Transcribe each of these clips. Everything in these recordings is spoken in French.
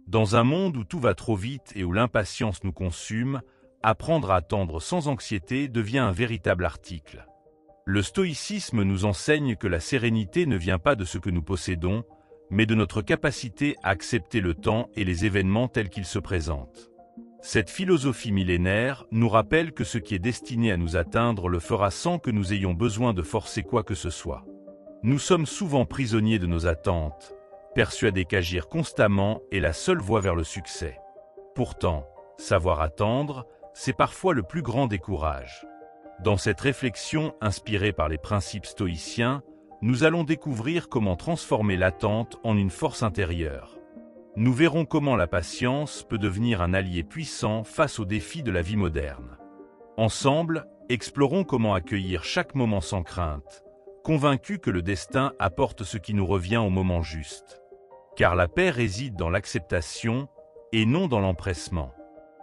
Dans un monde où tout va trop vite et où l'impatience nous consume, apprendre à attendre sans anxiété devient un véritable article. Le stoïcisme nous enseigne que la sérénité ne vient pas de ce que nous possédons, mais de notre capacité à accepter le temps et les événements tels qu'ils se présentent. Cette philosophie millénaire nous rappelle que ce qui est destiné à nous atteindre le fera sans que nous ayons besoin de forcer quoi que ce soit. Nous sommes souvent prisonniers de nos attentes, persuadés qu'agir constamment est la seule voie vers le succès. Pourtant, savoir attendre, c'est parfois le plus grand des courages. Dans cette réflexion inspirée par les principes stoïciens, nous allons découvrir comment transformer l'attente en une force intérieure. Nous verrons comment la patience peut devenir un allié puissant face aux défis de la vie moderne. Ensemble, explorons comment accueillir chaque moment sans crainte, convaincus que le destin apporte ce qui nous revient au moment juste. Car la paix réside dans l'acceptation et non dans l'empressement.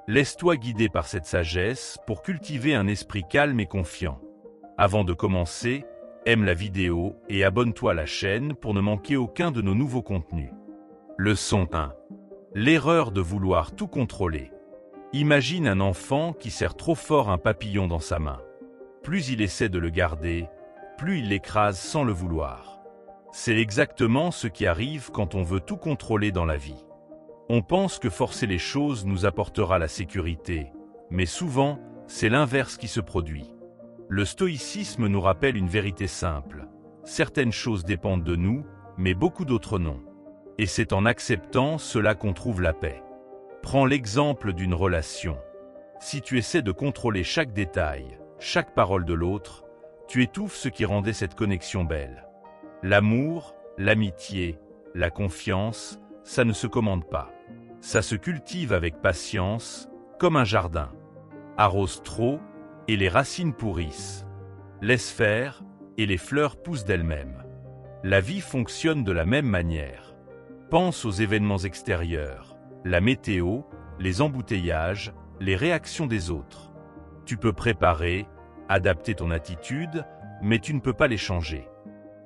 Laisse-toi guider par cette sagesse pour cultiver un esprit calme et confiant. Avant de commencer, aime la vidéo et abonne-toi à la chaîne pour ne manquer aucun de nos nouveaux contenus. Leçon 1. L'erreur de vouloir tout contrôler. Imagine un enfant qui serre trop fort un papillon dans sa main. Plus il essaie de le garder, plus il l'écrase sans le vouloir. C'est exactement ce qui arrive quand on veut tout contrôler dans la vie. On pense que forcer les choses nous apportera la sécurité, mais souvent, c'est l'inverse qui se produit. Le stoïcisme nous rappelle une vérité simple. Certaines choses dépendent de nous, mais beaucoup d'autres non. Et c'est en acceptant cela qu'on trouve la paix. Prends l'exemple d'une relation. Si tu essaies de contrôler chaque détail, chaque parole de l'autre, tu étouffes ce qui rendait cette connexion belle. L'amour, l'amitié, la confiance, ça ne se commande pas. Ça se cultive avec patience, comme un jardin. Arrose trop, et les racines pourrissent. Laisse faire, et les fleurs poussent d'elles-mêmes. La vie fonctionne de la même manière. Pense aux événements extérieurs, la météo, les embouteillages, les réactions des autres. Tu peux préparer, adapter ton attitude, mais tu ne peux pas les changer.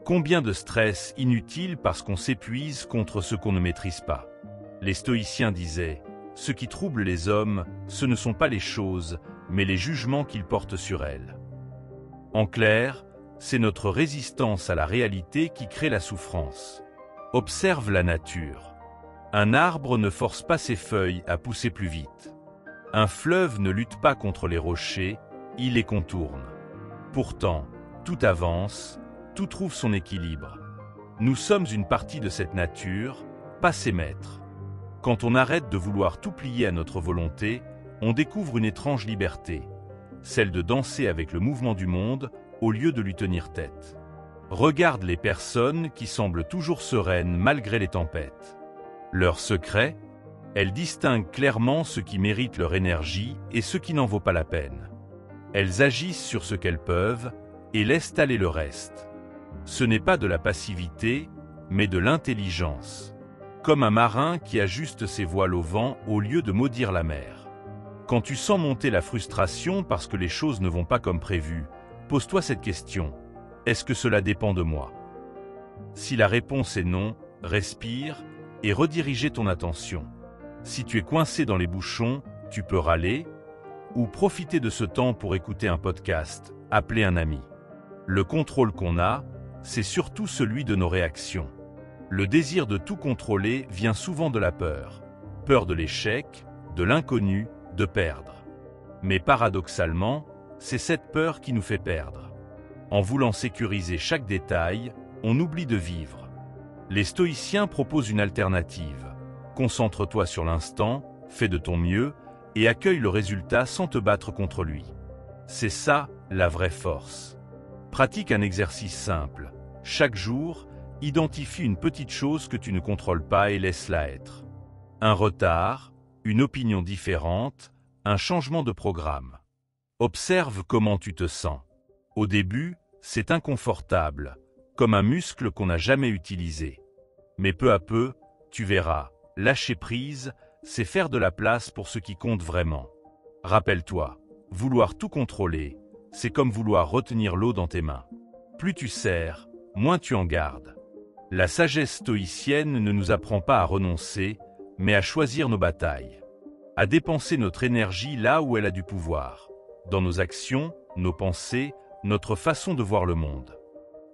Combien de stress inutile parce qu'on s'épuise contre ce qu'on ne maîtrise pas. Les stoïciens disaient « Ce qui trouble les hommes, ce ne sont pas les choses, mais les jugements qu'ils portent sur elles. » En clair, c'est notre résistance à la réalité qui crée la souffrance. Observe la nature. Un arbre ne force pas ses feuilles à pousser plus vite. Un fleuve ne lutte pas contre les rochers, il les contourne. Pourtant, tout avance, tout trouve son équilibre. Nous sommes une partie de cette nature, pas ses maîtres. Quand on arrête de vouloir tout plier à notre volonté, on découvre une étrange liberté, celle de danser avec le mouvement du monde au lieu de lui tenir tête. Regarde les personnes qui semblent toujours sereines malgré les tempêtes. Leur secret, elles distinguent clairement ce qui mérite leur énergie et ce qui n'en vaut pas la peine. Elles agissent sur ce qu'elles peuvent et laissent aller le reste. Ce n'est pas de la passivité, mais de l'intelligence. Comme un marin qui ajuste ses voiles au vent au lieu de maudire la mer. Quand tu sens monter la frustration parce que les choses ne vont pas comme prévu, pose-toi cette question. Est-ce que cela dépend de moi? Si la réponse est non, respire et redirige ton attention. Si tu es coincé dans les bouchons, tu peux râler ou profiter de ce temps pour écouter un podcast, appeler un ami. Le contrôle qu'on a, c'est surtout celui de nos réactions. Le désir de tout contrôler vient souvent de la peur. Peur de l'échec, de l'inconnu, de perdre. Mais paradoxalement, c'est cette peur qui nous fait perdre. En voulant sécuriser chaque détail, on oublie de vivre. Les stoïciens proposent une alternative. Concentre-toi sur l'instant, fais de ton mieux et accueille le résultat sans te battre contre lui. C'est ça, la vraie force. Pratique un exercice simple. Chaque jour, identifie une petite chose que tu ne contrôles pas et laisse-la être. Un retard, une opinion différente, un changement de programme. Observe comment tu te sens. Au début, c'est inconfortable, comme un muscle qu'on n'a jamais utilisé. Mais peu à peu, tu verras, lâcher prise, c'est faire de la place pour ce qui compte vraiment. Rappelle-toi, vouloir tout contrôler, c'est comme vouloir retenir l'eau dans tes mains. Plus tu serres, moins tu en gardes. La sagesse stoïcienne ne nous apprend pas à renoncer, mais à choisir nos batailles, à dépenser notre énergie là où elle a du pouvoir, dans nos actions, nos pensées, notre façon de voir le monde.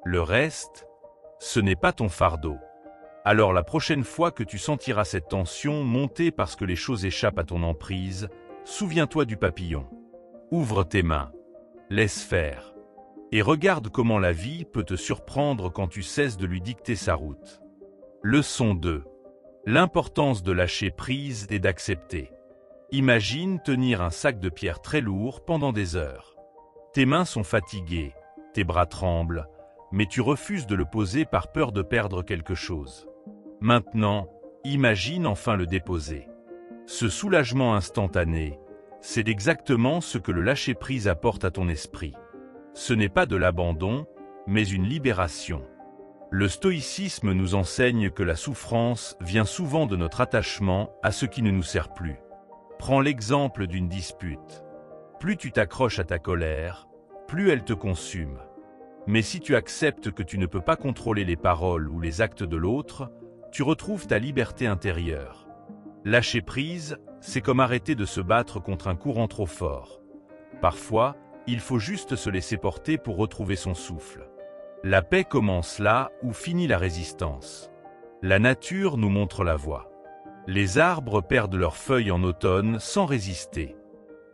Le reste, ce n'est pas ton fardeau. Alors la prochaine fois que tu sentiras cette tension monter parce que les choses échappent à ton emprise, souviens-toi du papillon. Ouvre tes mains, laisse faire, et regarde comment la vie peut te surprendre quand tu cesses de lui dicter sa route. Leçon 2. L'importance de lâcher prise et d'accepter. Imagine tenir un sac de pierre très lourd pendant des heures. Tes mains sont fatiguées, tes bras tremblent, mais tu refuses de le poser par peur de perdre quelque chose. Maintenant, imagine enfin le déposer. Ce soulagement instantané, c'est exactement ce que le lâcher-prise apporte à ton esprit. Ce n'est pas de l'abandon, mais une libération. Le stoïcisme nous enseigne que la souffrance vient souvent de notre attachement à ce qui ne nous sert plus. Prends l'exemple d'une dispute. Plus tu t'accroches à ta colère, plus elle te consume. Mais si tu acceptes que tu ne peux pas contrôler les paroles ou les actes de l'autre, tu retrouves ta liberté intérieure. Lâcher prise, c'est comme arrêter de se battre contre un courant trop fort. Parfois, il faut juste se laisser porter pour retrouver son souffle. La paix commence là où finit la résistance. La nature nous montre la voie. Les arbres perdent leurs feuilles en automne sans résister.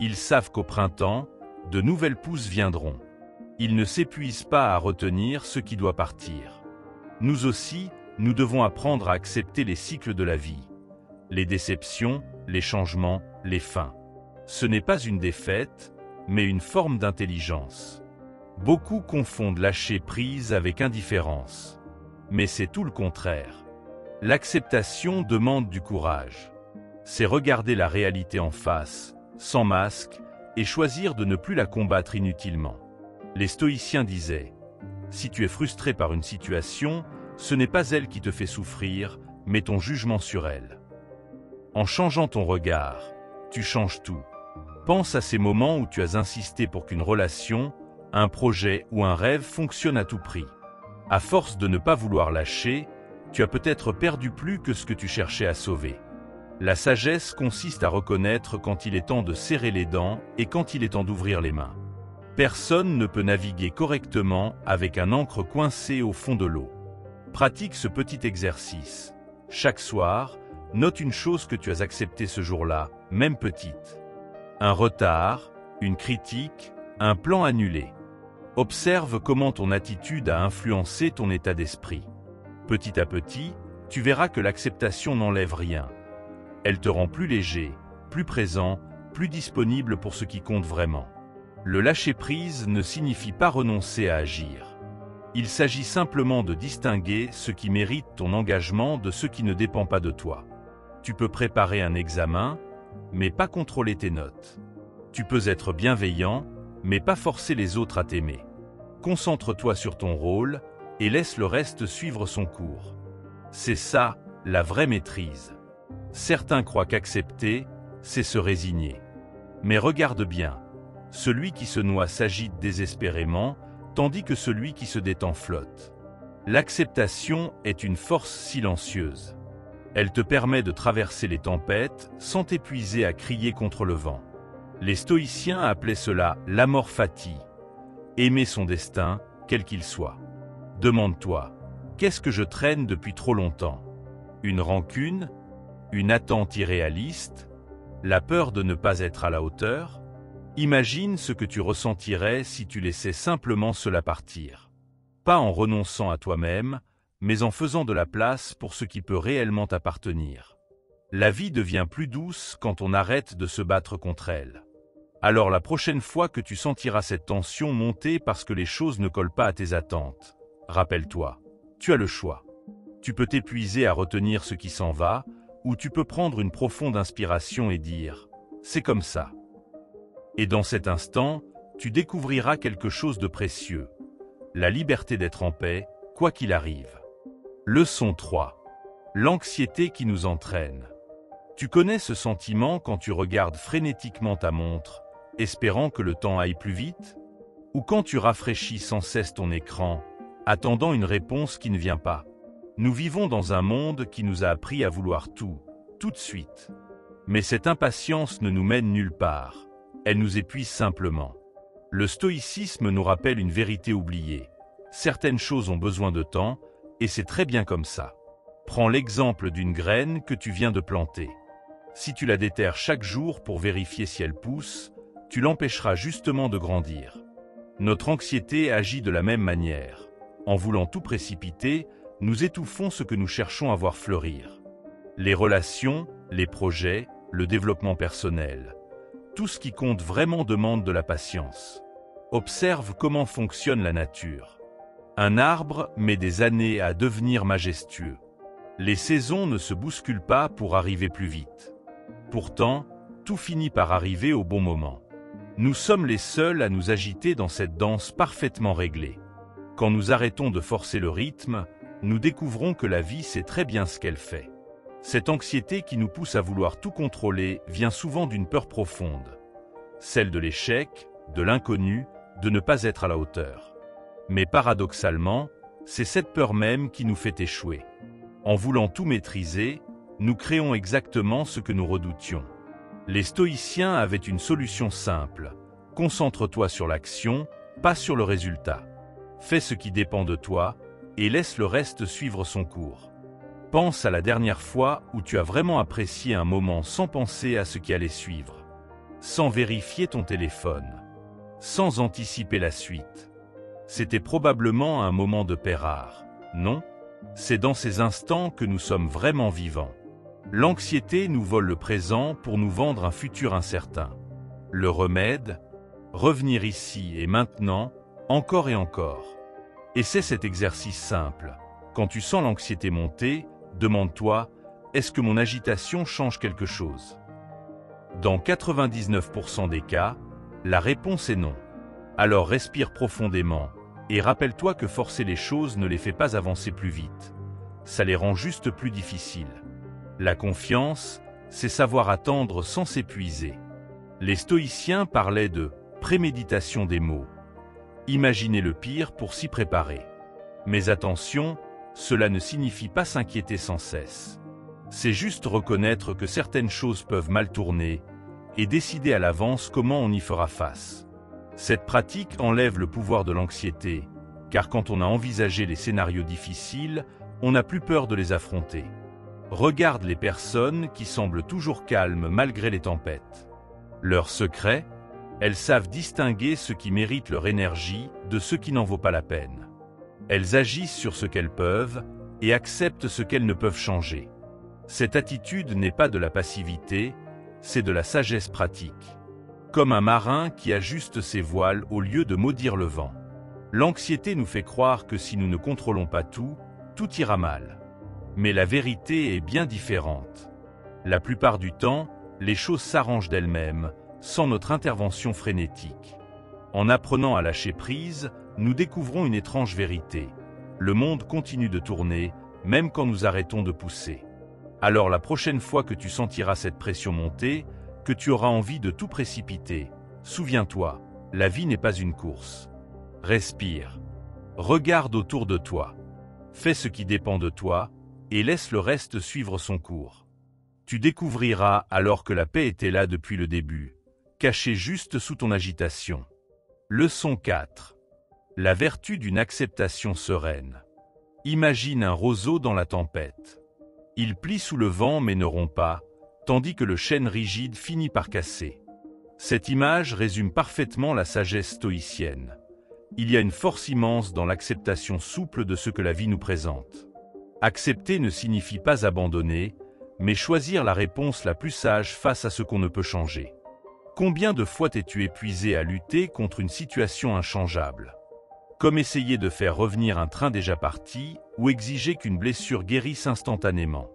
Ils savent qu'au printemps, de nouvelles pousses viendront. Ils ne s'épuisent pas à retenir ce qui doit partir. Nous aussi, nous devons apprendre à accepter les cycles de la vie. Les déceptions, les changements, les fins. Ce n'est pas une défaite, mais une forme d'intelligence. Beaucoup confondent lâcher prise avec indifférence. Mais c'est tout le contraire. L'acceptation demande du courage. C'est regarder la réalité en face, sans masque, et choisir de ne plus la combattre inutilement. Les stoïciens disaient « Si tu es frustré par une situation, ce n'est pas elle qui te fait souffrir, mais ton jugement sur elle. » En changeant ton regard, tu changes tout. Pense à ces moments où tu as insisté pour qu'une relation, un projet ou un rêve fonctionne à tout prix. À force de ne pas vouloir lâcher, tu as peut-être perdu plus que ce que tu cherchais à sauver. La sagesse consiste à reconnaître quand il est temps de serrer les dents et quand il est temps d'ouvrir les mains. Personne ne peut naviguer correctement avec un ancre coincée au fond de l'eau. Pratique ce petit exercice. Chaque soir, note une chose que tu as acceptée ce jour-là, même petite. Un retard, une critique, un plan annulé. Observe comment ton attitude a influencé ton état d'esprit. Petit à petit, tu verras que l'acceptation n'enlève rien. Elle te rend plus léger, plus présent, plus disponible pour ce qui compte vraiment. Le lâcher-prise ne signifie pas renoncer à agir. Il s'agit simplement de distinguer ce qui mérite ton engagement de ce qui ne dépend pas de toi. Tu peux préparer un examen, mais pas contrôler tes notes. Tu peux être bienveillant, mais pas forcer les autres à t'aimer. Concentre-toi sur ton rôle et laisse le reste suivre son cours. C'est ça, la vraie maîtrise. Certains croient qu'accepter, c'est se résigner. Mais regarde bien. Celui qui se noie s'agite désespérément, tandis que celui qui se détend flotte. L'acceptation est une force silencieuse. Elle te permet de traverser les tempêtes sans t'épuiser à crier contre le vent. Les stoïciens appelaient cela l'amor fati. Aimer son destin, quel qu'il soit. Demande-toi, qu'est-ce que je traîne depuis trop longtemps? Une rancune? Une attente irréaliste? La peur de ne pas être à la hauteur? Imagine ce que tu ressentirais si tu laissais simplement cela partir. Pas en renonçant à toi-même, mais en faisant de la place pour ce qui peut réellement t'appartenir. La vie devient plus douce quand on arrête de se battre contre elle. Alors la prochaine fois que tu sentiras cette tension monter parce que les choses ne collent pas à tes attentes, rappelle-toi, tu as le choix. Tu peux t'épuiser à retenir ce qui s'en va, ou tu peux prendre une profonde inspiration et dire « c'est comme ça ». Et dans cet instant, tu découvriras quelque chose de précieux, la liberté d'être en paix, quoi qu'il arrive. Leçon 3. L'anxiété qui nous entraîne. Tu connais ce sentiment quand tu regardes frénétiquement ta montre, espérant que le temps aille plus vite? Ou quand tu rafraîchis sans cesse ton écran, attendant une réponse qui ne vient pas? Nous vivons dans un monde qui nous a appris à vouloir tout, tout de suite. Mais cette impatience ne nous mène nulle part, elle nous épuise simplement. Le stoïcisme nous rappelle une vérité oubliée. Certaines choses ont besoin de temps, et c'est très bien comme ça. Prends l'exemple d'une graine que tu viens de planter. Si tu la déterres chaque jour pour vérifier si elle pousse, tu l'empêcheras justement de grandir. Notre anxiété agit de la même manière. En voulant tout précipiter, nous étouffons ce que nous cherchons à voir fleurir. Les relations, les projets, le développement personnel. Tout ce qui compte vraiment demande de la patience. Observe comment fonctionne la nature. Un arbre met des années à devenir majestueux. Les saisons ne se bousculent pas pour arriver plus vite. Pourtant, tout finit par arriver au bon moment. Nous sommes les seuls à nous agiter dans cette danse parfaitement réglée. Quand nous arrêtons de forcer le rythme, nous découvrons que la vie sait très bien ce qu'elle fait. Cette anxiété qui nous pousse à vouloir tout contrôler vient souvent d'une peur profonde. Celle de l'échec, de l'inconnu, de ne pas être à la hauteur. Mais paradoxalement, c'est cette peur même qui nous fait échouer. En voulant tout maîtriser, nous créons exactement ce que nous redoutions. Les stoïciens avaient une solution simple. Concentre-toi sur l'action, pas sur le résultat. Fais ce qui dépend de toi et laisse le reste suivre son cours. Pense à la dernière fois où tu as vraiment apprécié un moment sans penser à ce qui allait suivre, sans vérifier ton téléphone, sans anticiper la suite. C'était probablement un moment de paix rare, non? C'est dans ces instants que nous sommes vraiment vivants. L'anxiété nous vole le présent pour nous vendre un futur incertain. Le remède? Revenir ici et maintenant, encore et encore. Et c'est cet exercice simple. Quand tu sens l'anxiété monter, demande-toi, est-ce que mon agitation change quelque chose? Dans 99% des cas, la réponse est non. Alors respire profondément et rappelle-toi que forcer les choses ne les fait pas avancer plus vite. Ça les rend juste plus difficiles. La confiance, c'est savoir attendre sans s'épuiser. Les stoïciens parlaient de préméditation des maux. Imaginez le pire pour s'y préparer. Mais attention, cela ne signifie pas s'inquiéter sans cesse. C'est juste reconnaître que certaines choses peuvent mal tourner et décider à l'avance comment on y fera face. Cette pratique enlève le pouvoir de l'anxiété, car quand on a envisagé les scénarios difficiles, on n'a plus peur de les affronter. Regarde les personnes qui semblent toujours calmes malgré les tempêtes. Leur secret? Elles savent distinguer ce qui mérite leur énergie de ce qui n'en vaut pas la peine. Elles agissent sur ce qu'elles peuvent et acceptent ce qu'elles ne peuvent changer. Cette attitude n'est pas de la passivité, c'est de la sagesse pratique. Comme un marin qui ajuste ses voiles au lieu de maudire le vent. L'anxiété nous fait croire que si nous ne contrôlons pas tout, tout ira mal. Mais la vérité est bien différente. La plupart du temps, les choses s'arrangent d'elles-mêmes, sans notre intervention frénétique. En apprenant à lâcher prise, nous découvrons une étrange vérité. Le monde continue de tourner, même quand nous arrêtons de pousser. Alors la prochaine fois que tu sentiras cette pression monter, que tu auras envie de tout précipiter, souviens-toi, la vie n'est pas une course. Respire. Regarde autour de toi. Fais ce qui dépend de toi, et laisse le reste suivre son cours. Tu découvriras alors que la paix était là depuis le début, cachée juste sous ton agitation. Leçon 4. La vertu d'une acceptation sereine. Imagine un roseau dans la tempête. Il plie sous le vent mais ne rompt pas, tandis que le chêne rigide finit par casser. Cette image résume parfaitement la sagesse stoïcienne. Il y a une force immense dans l'acceptation souple de ce que la vie nous présente. Accepter ne signifie pas abandonner, mais choisir la réponse la plus sage face à ce qu'on ne peut changer. Combien de fois t'es-tu épuisé à lutter contre une situation inchangeable? Comme essayer de faire revenir un train déjà parti ou exiger qu'une blessure guérisse instantanément.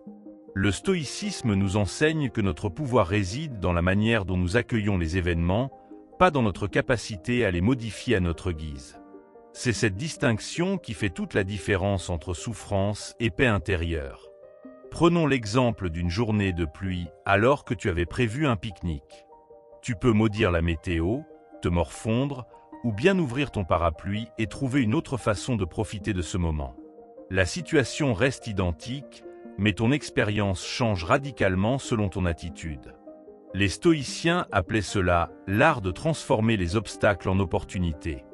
Le stoïcisme nous enseigne que notre pouvoir réside dans la manière dont nous accueillons les événements, pas dans notre capacité à les modifier à notre guise. C'est cette distinction qui fait toute la différence entre souffrance et paix intérieure. Prenons l'exemple d'une journée de pluie alors que tu avais prévu un pique-nique. Tu peux maudire la météo, te morfondre, ou bien ouvrir ton parapluie et trouver une autre façon de profiter de ce moment. La situation reste identique, mais ton expérience change radicalement selon ton attitude. Les stoïciens appelaient cela l'art de transformer les obstacles en opportunités.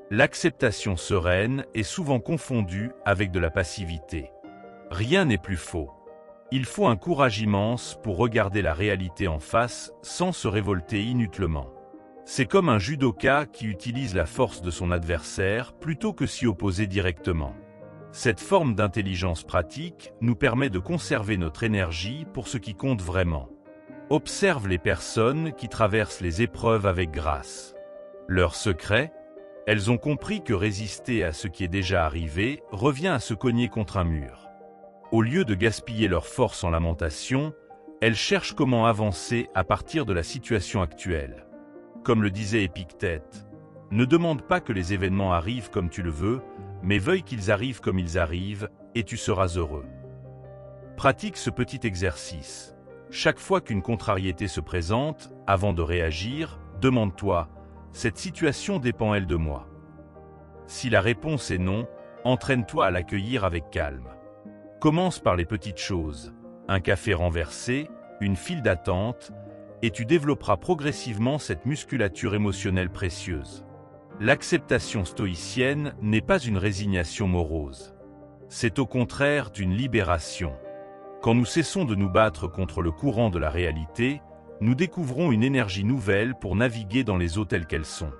L'acceptation sereine est souvent confondue avec de la passivité. Rien n'est plus faux. Il faut un courage immense pour regarder la réalité en face sans se révolter inutilement. C'est comme un judoka qui utilise la force de son adversaire plutôt que s'y opposer directement. Cette forme d'intelligence pratique nous permet de conserver notre énergie pour ce qui compte vraiment. Observe les personnes qui traversent les épreuves avec grâce. Leur secret ? Elles ont compris que résister à ce qui est déjà arrivé revient à se cogner contre un mur. Au lieu de gaspiller leur force en lamentation, elles cherchent comment avancer à partir de la situation actuelle. Comme le disait Épictète, « Ne demande pas que les événements arrivent comme tu le veux, mais veuille qu'ils arrivent comme ils arrivent, et tu seras heureux. » Pratique ce petit exercice. Chaque fois qu'une contrariété se présente, avant de réagir, demande-toi « Cette situation dépend-elle de moi ?» Si la réponse est non, entraîne-toi à l'accueillir avec calme. Commence par les petites choses, un café renversé, une file d'attente, et tu développeras progressivement cette musculature émotionnelle précieuse. L'acceptation stoïcienne n'est pas une résignation morose. C'est au contraire une libération. Quand nous cessons de nous battre contre le courant de la réalité, nous découvrons une énergie nouvelle pour naviguer dans les eaux telles qu'elles sont.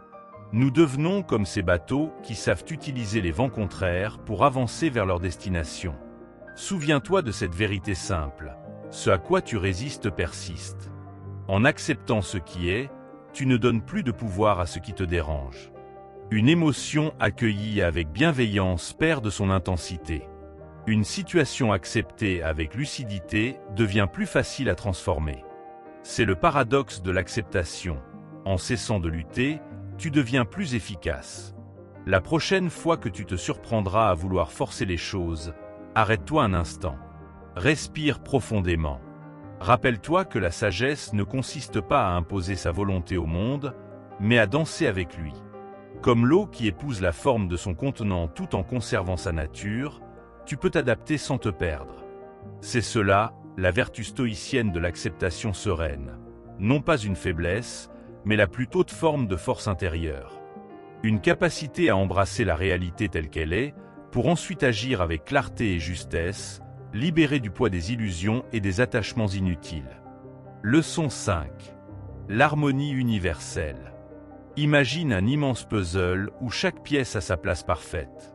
Nous devenons comme ces bateaux qui savent utiliser les vents contraires pour avancer vers leur destination. Souviens-toi de cette vérité simple. Ce à quoi tu résistes persiste. En acceptant ce qui est, tu ne donnes plus de pouvoir à ce qui te dérange. Une émotion accueillie avec bienveillance perd de son intensité. Une situation acceptée avec lucidité devient plus facile à transformer. C'est le paradoxe de l'acceptation. En cessant de lutter, tu deviens plus efficace. La prochaine fois que tu te surprendras à vouloir forcer les choses, arrête-toi un instant. Respire profondément. Rappelle-toi que la sagesse ne consiste pas à imposer sa volonté au monde, mais à danser avec lui. Comme l'eau qui épouse la forme de son contenant tout en conservant sa nature, tu peux t'adapter sans te perdre. C'est cela, la vertu stoïcienne de l'acceptation sereine. Non pas une faiblesse, mais la plus haute forme de force intérieure. Une capacité à embrasser la réalité telle qu'elle est, pour ensuite agir avec clarté et justesse, libéré du poids des illusions et des attachements inutiles. Leçon 5. L'harmonie universelle. Imagine un immense puzzle où chaque pièce a sa place parfaite.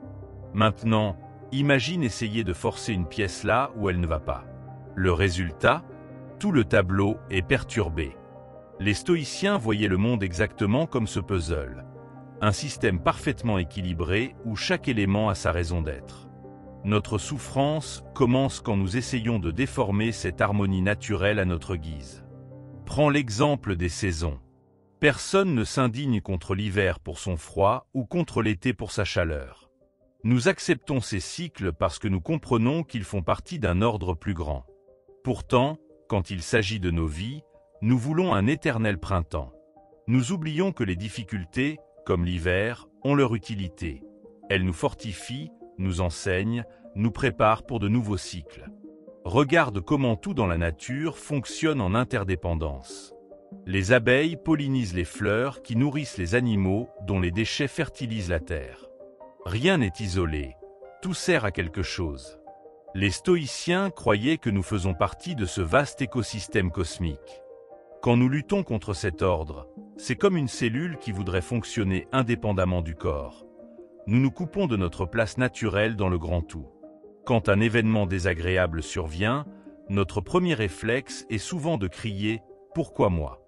Maintenant, imagine essayer de forcer une pièce là où elle ne va pas. Le résultat ? Tout le tableau est perturbé. Les stoïciens voyaient le monde exactement comme ce puzzle. Un système parfaitement équilibré où chaque élément a sa raison d'être. Notre souffrance commence quand nous essayons de déformer cette harmonie naturelle à notre guise. Prends l'exemple des saisons. Personne ne s'indigne contre l'hiver pour son froid ou contre l'été pour sa chaleur. Nous acceptons ces cycles parce que nous comprenons qu'ils font partie d'un ordre plus grand. Pourtant, quand il s'agit de nos vies, nous voulons un éternel printemps. Nous oublions que les difficultés, comme l'hiver, ont leur utilité. Elles nous fortifient, nous enseignent, nous préparent pour de nouveaux cycles. Regarde comment tout dans la nature fonctionne en interdépendance. Les abeilles pollinisent les fleurs qui nourrissent les animaux dont les déchets fertilisent la terre. Rien n'est isolé, tout sert à quelque chose. Les stoïciens croyaient que nous faisons partie de ce vaste écosystème cosmique. Quand nous luttons contre cet ordre, c'est comme une cellule qui voudrait fonctionner indépendamment du corps. Nous nous coupons de notre place naturelle dans le grand tout. Quand un événement désagréable survient, notre premier réflexe est souvent de crier « Pourquoi moi ?»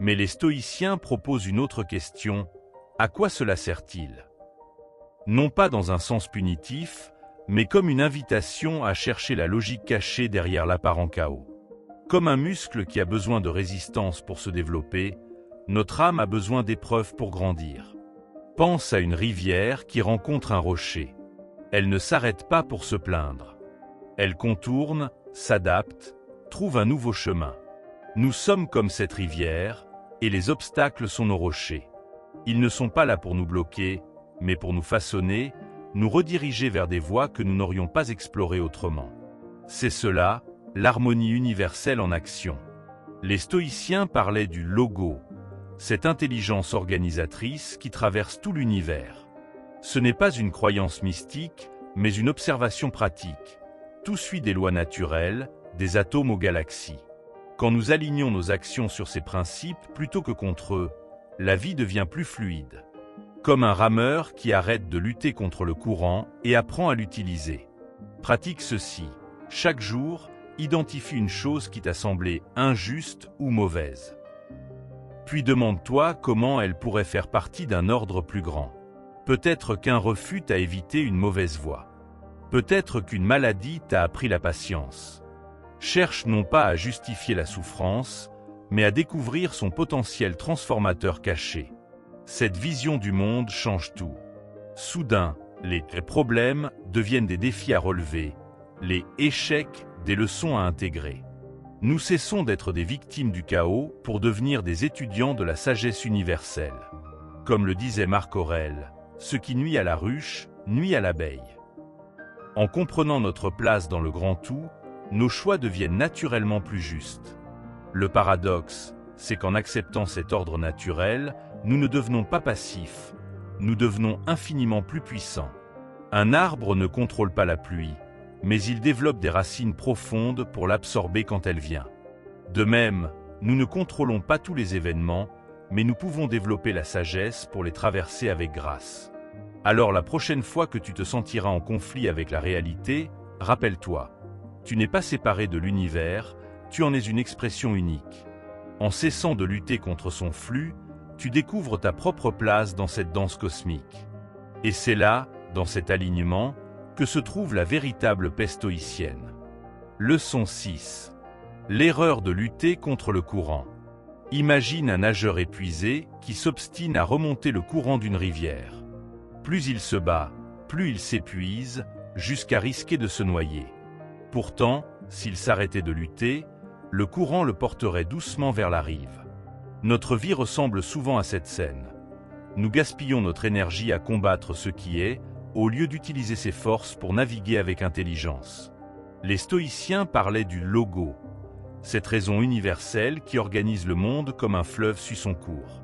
Mais les stoïciens proposent une autre question « À quoi cela sert-il » Non pas dans un sens punitif, mais comme une invitation à chercher la logique cachée derrière l'apparent chaos. Comme un muscle qui a besoin de résistance pour se développer, notre âme a besoin d'épreuves pour grandir. Pense à une rivière qui rencontre un rocher. Elle ne s'arrête pas pour se plaindre. Elle contourne, s'adapte, trouve un nouveau chemin. Nous sommes comme cette rivière, et les obstacles sont nos rochers. Ils ne sont pas là pour nous bloquer, mais pour nous façonner, nous rediriger vers des voies que nous n'aurions pas explorées autrement. C'est cela, l'harmonie universelle en action. Les stoïciens parlaient du logo, cette intelligence organisatrice qui traverse tout l'univers. Ce n'est pas une croyance mystique, mais une observation pratique. Tout suit des lois naturelles, des atomes aux galaxies. Quand nous alignons nos actions sur ces principes plutôt que contre eux, la vie devient plus fluide. Comme un rameur qui arrête de lutter contre le courant et apprend à l'utiliser. Pratique ceci. Chaque jour, identifie une chose qui t'a semblé injuste ou mauvaise. Puis demande-toi comment elle pourrait faire partie d'un ordre plus grand. Peut-être qu'un refus t'a évité une mauvaise voie. Peut-être qu'une maladie t'a appris la patience. Cherche non pas à justifier la souffrance, mais à découvrir son potentiel transformateur caché. Cette vision du monde change tout. Soudain, les problèmes deviennent des défis à relever, les échecs des leçons à intégrer. Nous cessons d'être des victimes du chaos pour devenir des étudiants de la sagesse universelle. Comme le disait Marc Aurèle, ce qui nuit à la ruche, nuit à l'abeille. En comprenant notre place dans le grand tout, nos choix deviennent naturellement plus justes. Le paradoxe, c'est qu'en acceptant cet ordre naturel, nous ne devenons pas passifs, nous devenons infiniment plus puissants. Un arbre ne contrôle pas la pluie, mais il développe des racines profondes pour l'absorber quand elle vient. De même, nous ne contrôlons pas tous les événements, mais nous pouvons développer la sagesse pour les traverser avec grâce. Alors la prochaine fois que tu te sentiras en conflit avec la réalité, rappelle-toi, tu n'es pas séparé de l'univers, tu en es une expression unique. En cessant de lutter contre son flux, tu découvres ta propre place dans cette danse cosmique. Et c'est là, dans cet alignement, que se trouve la véritable paix stoïcienne. Leçon 6. L'erreur de lutter contre le courant. Imagine un nageur épuisé qui s'obstine à remonter le courant d'une rivière. Plus il se bat, plus il s'épuise, jusqu'à risquer de se noyer. Pourtant, s'il s'arrêtait de lutter, le courant le porterait doucement vers la rive. Notre vie ressemble souvent à cette scène. Nous gaspillons notre énergie à combattre ce qui est, au lieu d'utiliser ses forces pour naviguer avec intelligence. Les stoïciens parlaient du logo, cette raison universelle qui organise le monde comme un fleuve suit son cours.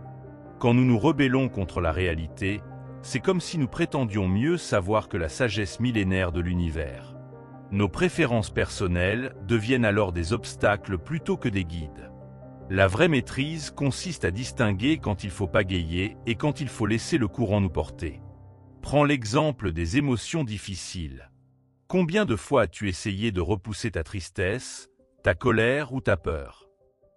Quand nous nous rebellons contre la réalité, c'est comme si nous prétendions mieux savoir que la sagesse millénaire de l'univers. Nos préférences personnelles deviennent alors des obstacles plutôt que des guides. La vraie maîtrise consiste à distinguer quand il faut pagayer et quand il faut laisser le courant nous porter. Prends l'exemple des émotions difficiles. Combien de fois as-tu essayé de repousser ta tristesse, ta colère ou ta peur?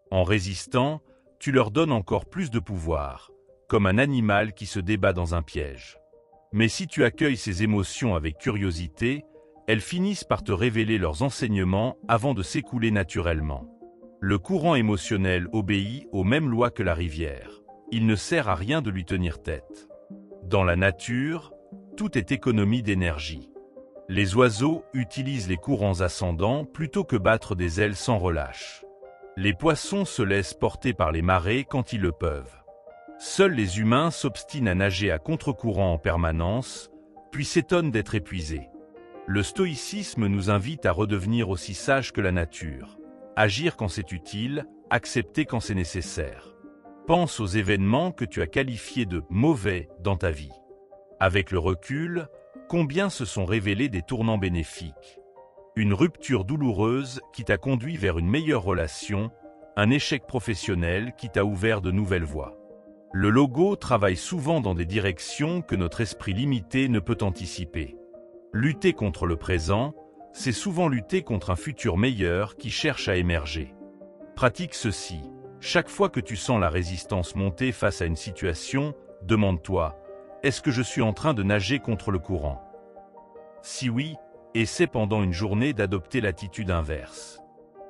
En résistant, tu leur donnes encore plus de pouvoir, comme un animal qui se débat dans un piège. Mais si tu accueilles ces émotions avec curiosité, elles finissent par te révéler leurs enseignements avant de s'écouler naturellement. Le courant émotionnel obéit aux mêmes lois que la rivière. Il ne sert à rien de lui tenir tête. Dans la nature, tout est économie d'énergie. Les oiseaux utilisent les courants ascendants plutôt que battre des ailes sans relâche. Les poissons se laissent porter par les marées quand ils le peuvent. Seuls les humains s'obstinent à nager à contre-courant en permanence, puis s'étonnent d'être épuisés. Le stoïcisme nous invite à redevenir aussi sages que la nature. Agir quand c'est utile, accepter quand c'est nécessaire. Pense aux événements que tu as qualifiés de « mauvais » dans ta vie. Avec le recul, combien se sont révélés des tournants bénéfiques? Une rupture douloureuse qui t'a conduit vers une meilleure relation, un échec professionnel qui t'a ouvert de nouvelles voies. Le logo travaille souvent dans des directions que notre esprit limité ne peut anticiper. Lutter contre le présent, c'est souvent lutter contre un futur meilleur qui cherche à émerger. Pratique ceci. Chaque fois que tu sens la résistance monter face à une situation, demande-toi, est-ce que je suis en train de nager contre le courant? Si oui, essaie pendant une journée d'adopter l'attitude inverse.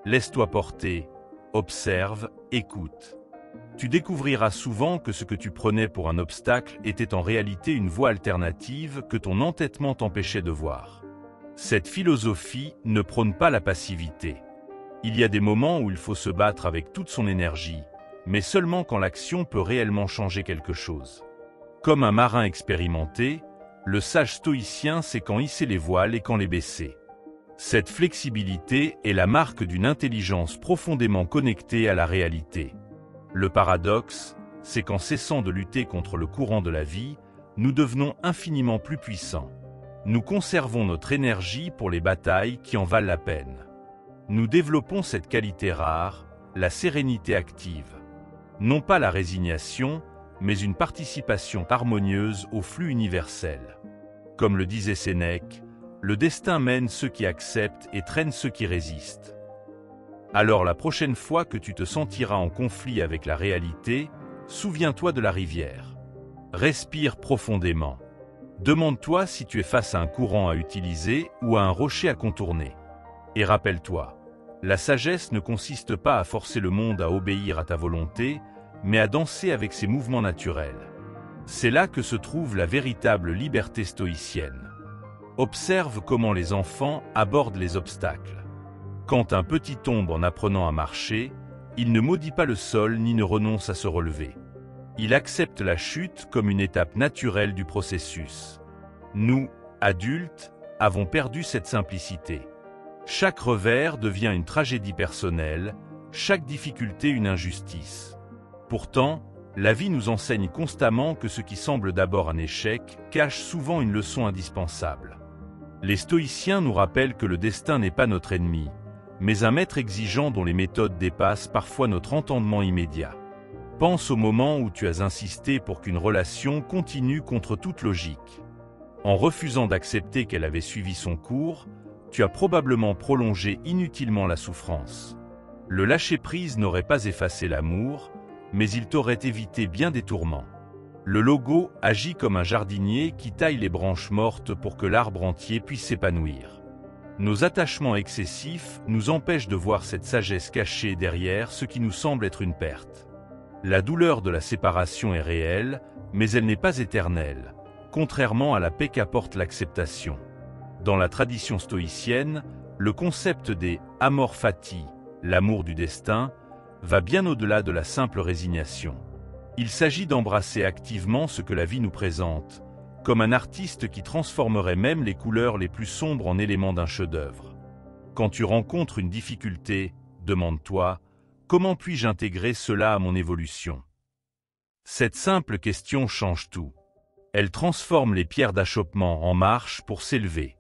Laisse-toi porter, observe, écoute. Tu découvriras souvent que ce que tu prenais pour un obstacle était en réalité une voie alternative que ton entêtement t'empêchait de voir. Cette philosophie ne prône pas la passivité. Il y a des moments où il faut se battre avec toute son énergie, mais seulement quand l'action peut réellement changer quelque chose. Comme un marin expérimenté, Le sage stoïcien sait quand hisser les voiles et quand les baisser. Cette flexibilité est la marque d'une intelligence profondément connectée à la réalité. Le paradoxe, c'est qu'en cessant de lutter contre le courant de la vie, nous devenons infiniment plus puissants. Nous conservons notre énergie pour les batailles qui en valent la peine. Nous développons cette qualité rare, la sérénité active. Non pas la résignation, mais une participation harmonieuse au flux universel. Comme le disait Sénèque, le destin mène ceux qui acceptent et traîne ceux qui résistent. Alors la prochaine fois que tu te sentiras en conflit avec la réalité, souviens-toi de la rivière. Respire profondément. Demande-toi si tu es face à un courant à utiliser ou à un rocher à contourner. Et rappelle-toi, la sagesse ne consiste pas à forcer le monde à obéir à ta volonté, mais à danser avec ses mouvements naturels. C'est là que se trouve la véritable liberté stoïcienne. Observe comment les enfants abordent les obstacles. Quand un petit tombe en apprenant à marcher, il ne maudit pas le sol ni ne renonce à se relever. Il accepte la chute comme une étape naturelle du processus. Nous, adultes, avons perdu cette simplicité. Chaque revers devient une tragédie personnelle, chaque difficulté une injustice. Pourtant, la vie nous enseigne constamment que ce qui semble d'abord un échec cache souvent une leçon indispensable. Les stoïciens nous rappellent que le destin n'est pas notre ennemi, mais un maître exigeant dont les méthodes dépassent parfois notre entendement immédiat. Pense au moment où tu as insisté pour qu'une relation continue contre toute logique. En refusant d'accepter qu'elle avait suivi son cours, tu as probablement prolongé inutilement la souffrance. Le lâcher-prise n'aurait pas effacé l'amour, mais il t'aurait évité bien des tourments. Le logo agit comme un jardinier qui taille les branches mortes pour que l'arbre entier puisse s'épanouir. Nos attachements excessifs nous empêchent de voir cette sagesse cachée derrière ce qui nous semble être une perte. La douleur de la séparation est réelle, mais elle n'est pas éternelle, contrairement à la paix qu'apporte l'acceptation. Dans la tradition stoïcienne, le concept des amor fati, l'amour du destin, va bien au-delà de la simple résignation. Il s'agit d'embrasser activement ce que la vie nous présente, comme un artiste qui transformerait même les couleurs les plus sombres en éléments d'un chef-d'œuvre. Quand tu rencontres une difficulté, demande-toi, comment puis-je intégrer cela à mon évolution? Cette simple question change tout. Elle transforme les pierres d'achoppement en marche pour s'élever.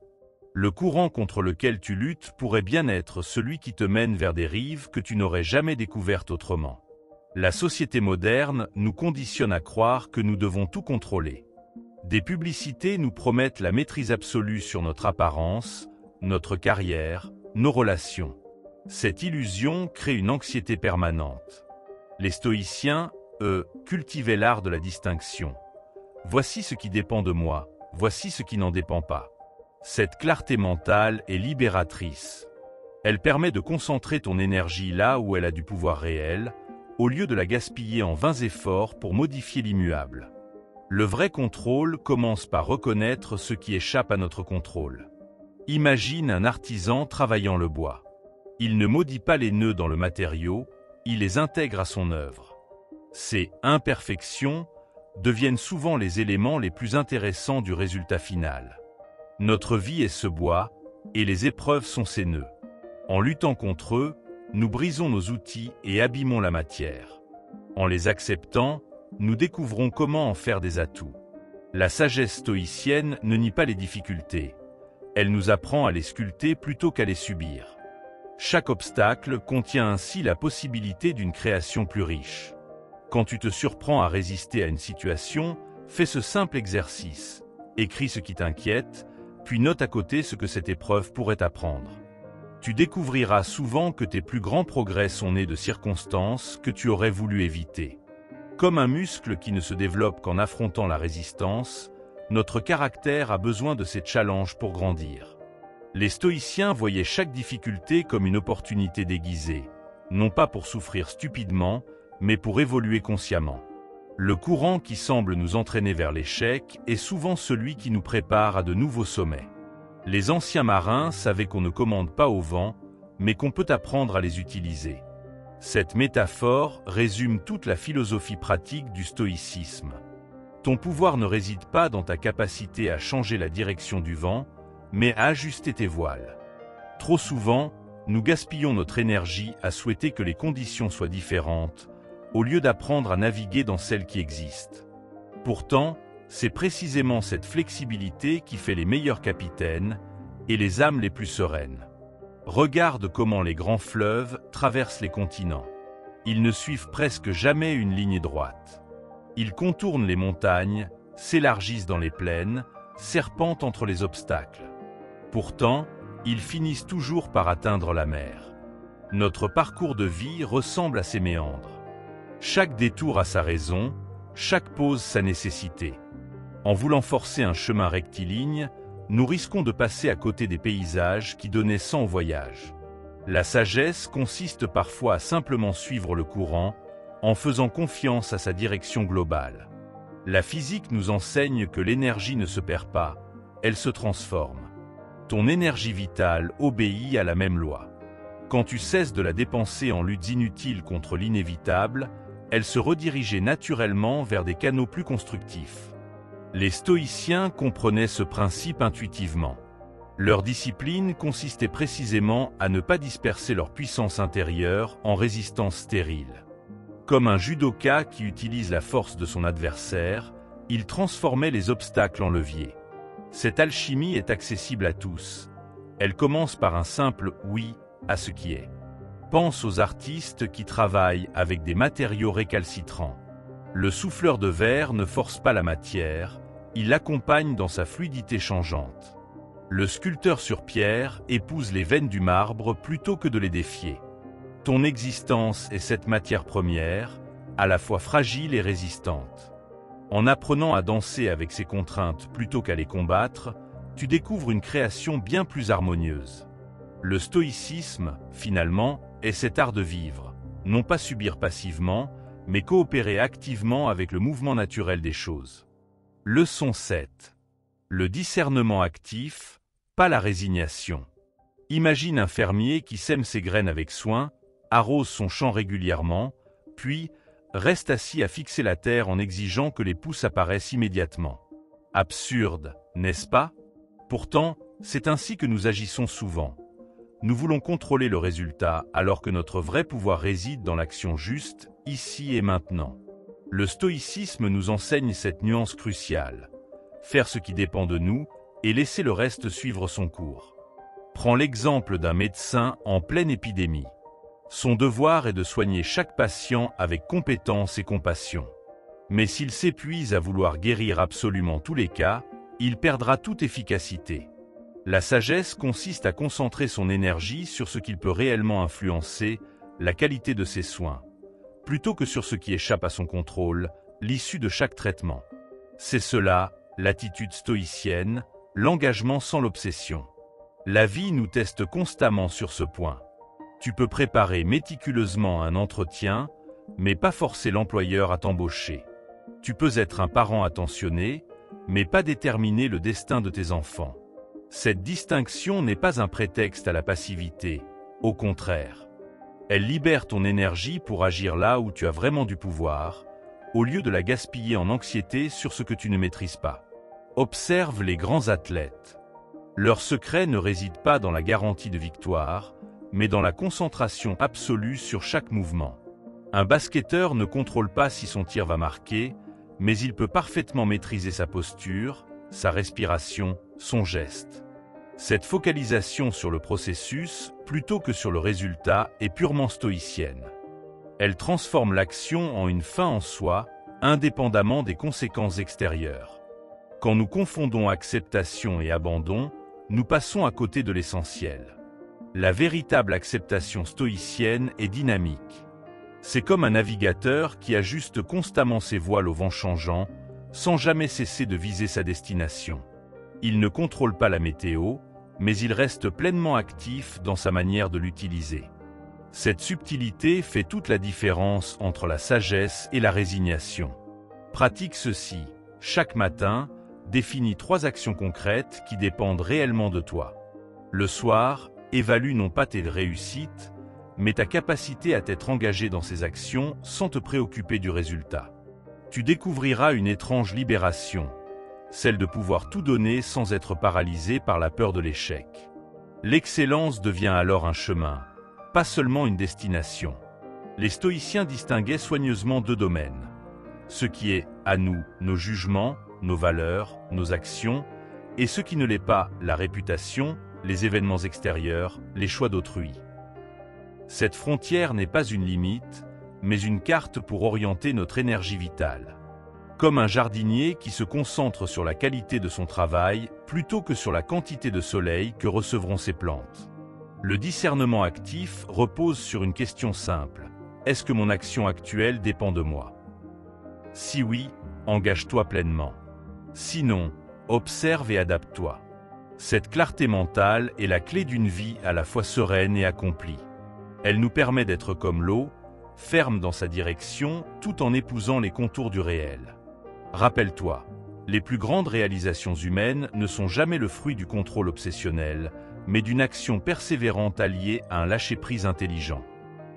Le courant contre lequel tu luttes pourrait bien être celui qui te mène vers des rives que tu n'aurais jamais découvertes autrement. La société moderne nous conditionne à croire que nous devons tout contrôler. Des publicités nous promettent la maîtrise absolue sur notre apparence, notre carrière, nos relations. Cette illusion crée une anxiété permanente. Les stoïciens, eux, cultivaient l'art de la distinction. Voici ce qui dépend de moi, voici ce qui n'en dépend pas. Cette clarté mentale est libératrice. Elle permet de concentrer ton énergie là où elle a du pouvoir réel, au lieu de la gaspiller en vains efforts pour modifier l'immuable. Le vrai contrôle commence par reconnaître ce qui échappe à notre contrôle. Imagine un artisan travaillant le bois. Il ne maudit pas les nœuds dans le matériau, il les intègre à son œuvre. Ces imperfections deviennent souvent les éléments les plus intéressants du résultat final. Notre vie est ce bois, et les épreuves sont ses nœuds. En luttant contre eux, nous brisons nos outils et abîmons la matière. En les acceptant, nous découvrons comment en faire des atouts. La sagesse stoïcienne ne nie pas les difficultés. Elle nous apprend à les sculpter plutôt qu'à les subir. Chaque obstacle contient ainsi la possibilité d'une création plus riche. Quand tu te surprends à résister à une situation, fais ce simple exercice. Écris ce qui t'inquiète, puis note à côté ce que cette épreuve pourrait apprendre. Tu découvriras souvent que tes plus grands progrès sont nés de circonstances que tu aurais voulu éviter. Comme un muscle qui ne se développe qu'en affrontant la résistance, notre caractère a besoin de ces challenges pour grandir. Les stoïciens voyaient chaque difficulté comme une opportunité déguisée, non pas pour souffrir stupidement, mais pour évoluer consciemment. Le courant qui semble nous entraîner vers l'échec est souvent celui qui nous prépare à de nouveaux sommets. Les anciens marins savaient qu'on ne commande pas au vent, mais qu'on peut apprendre à les utiliser. Cette métaphore résume toute la philosophie pratique du stoïcisme. Ton pouvoir ne réside pas dans ta capacité à changer la direction du vent, mais à ajuster tes voiles. Trop souvent, nous gaspillons notre énergie à souhaiter que les conditions soient différentes, au lieu d'apprendre à naviguer dans celles qui existent. Pourtant, c'est précisément cette flexibilité qui fait les meilleurs capitaines et les âmes les plus sereines. Regarde comment les grands fleuves traversent les continents. Ils ne suivent presque jamais une ligne droite. Ils contournent les montagnes, s'élargissent dans les plaines, serpentent entre les obstacles. Pourtant, ils finissent toujours par atteindre la mer. Notre parcours de vie ressemble à ces méandres. Chaque détour a sa raison, chaque pause sa nécessité. En voulant forcer un chemin rectiligne, nous risquons de passer à côté des paysages qui donnaient sens au voyage. La sagesse consiste parfois à simplement suivre le courant, en faisant confiance à sa direction globale. La physique nous enseigne que l'énergie ne se perd pas, elle se transforme. Ton énergie vitale obéit à la même loi. Quand tu cesses de la dépenser en luttes inutiles contre l'inévitable, elle se redirigeait naturellement vers des canaux plus constructifs. Les stoïciens comprenaient ce principe intuitivement. Leur discipline consistait précisément à ne pas disperser leur puissance intérieure en résistance stérile. Comme un judoka qui utilise la force de son adversaire, il transformait les obstacles en leviers. Cette alchimie est accessible à tous. Elle commence par un simple « oui » à ce qui est. Pense aux artistes qui travaillent avec des matériaux récalcitrants. Le souffleur de verre ne force pas la matière, il l'accompagne dans sa fluidité changeante. Le sculpteur sur pierre épouse les veines du marbre plutôt que de les défier. Ton existence est cette matière première, à la fois fragile et résistante. En apprenant à danser avec ces contraintes plutôt qu'à les combattre, tu découvres une création bien plus harmonieuse. Le stoïcisme, finalement, est cet art de vivre, non pas subir passivement, mais coopérer activement avec le mouvement naturel des choses. Leçon 7. Le discernement actif, pas la résignation. Imagine un fermier qui sème ses graines avec soin, arrose son champ régulièrement, puis reste assis à fixer la terre en exigeant que les pousses apparaissent immédiatement. Absurde, n'est-ce pas? Pourtant, c'est ainsi que nous agissons souvent. Nous voulons contrôler le résultat alors que notre vrai pouvoir réside dans l'action juste, ici et maintenant. Le stoïcisme nous enseigne cette nuance cruciale. Faire ce qui dépend de nous et laisser le reste suivre son cours. Prends l'exemple d'un médecin en pleine épidémie. Son devoir est de soigner chaque patient avec compétence et compassion. Mais s'il s'épuise à vouloir guérir absolument tous les cas, il perdra toute efficacité. La sagesse consiste à concentrer son énergie sur ce qu'il peut réellement influencer, la qualité de ses soins, plutôt que sur ce qui échappe à son contrôle, l'issue de chaque traitement. C'est cela, l'attitude stoïcienne, l'engagement sans l'obsession. La vie nous teste constamment sur ce point. Tu peux préparer méticuleusement un entretien, mais pas forcer l'employeur à t'embaucher. Tu peux être un parent attentionné, mais pas déterminer le destin de tes enfants. Cette distinction n'est pas un prétexte à la passivité, au contraire. Elle libère ton énergie pour agir là où tu as vraiment du pouvoir, au lieu de la gaspiller en anxiété sur ce que tu ne maîtrises pas. Observe les grands athlètes. Leur secret ne réside pas dans la garantie de victoire, mais dans la concentration absolue sur chaque mouvement. Un basketteur ne contrôle pas si son tir va marquer, mais il peut parfaitement maîtriser sa posture, sa respiration, son geste. Cette focalisation sur le processus, plutôt que sur le résultat, est purement stoïcienne. Elle transforme l'action en une fin en soi, indépendamment des conséquences extérieures. Quand nous confondons acceptation et abandon, nous passons à côté de l'essentiel. La véritable acceptation stoïcienne est dynamique. C'est comme un navigateur qui ajuste constamment ses voiles au vent changeant, sans jamais cesser de viser sa destination. Il ne contrôle pas la météo, mais il reste pleinement actif dans sa manière de l'utiliser. Cette subtilité fait toute la différence entre la sagesse et la résignation. Pratique ceci, chaque matin, définis 3 actions concrètes qui dépendent réellement de toi. Le soir, évalue non pas tes réussites, mais ta capacité à t'être engagé dans ces actions sans te préoccuper du résultat. Tu découvriras une étrange libération, celle de pouvoir tout donner sans être paralysé par la peur de l'échec. L'excellence devient alors un chemin, pas seulement une destination. Les stoïciens distinguaient soigneusement deux domaines. Ce qui est, à nous, nos jugements, nos valeurs, nos actions, et ce qui ne l'est pas, la réputation, les événements extérieurs, les choix d'autrui. Cette frontière n'est pas une limite, mais une carte pour orienter notre énergie vitale. Comme un jardinier qui se concentre sur la qualité de son travail plutôt que sur la quantité de soleil que recevront ses plantes. Le discernement actif repose sur une question simple. Est-ce que mon action actuelle dépend de moi? Si oui, engage-toi pleinement. Sinon, observe et adapte-toi. Cette clarté mentale est la clé d'une vie à la fois sereine et accomplie. Elle nous permet d'être comme l'eau, ferme dans sa direction tout en épousant les contours du réel. Rappelle-toi, les plus grandes réalisations humaines ne sont jamais le fruit du contrôle obsessionnel, mais d'une action persévérante alliée à un lâcher-prise intelligent.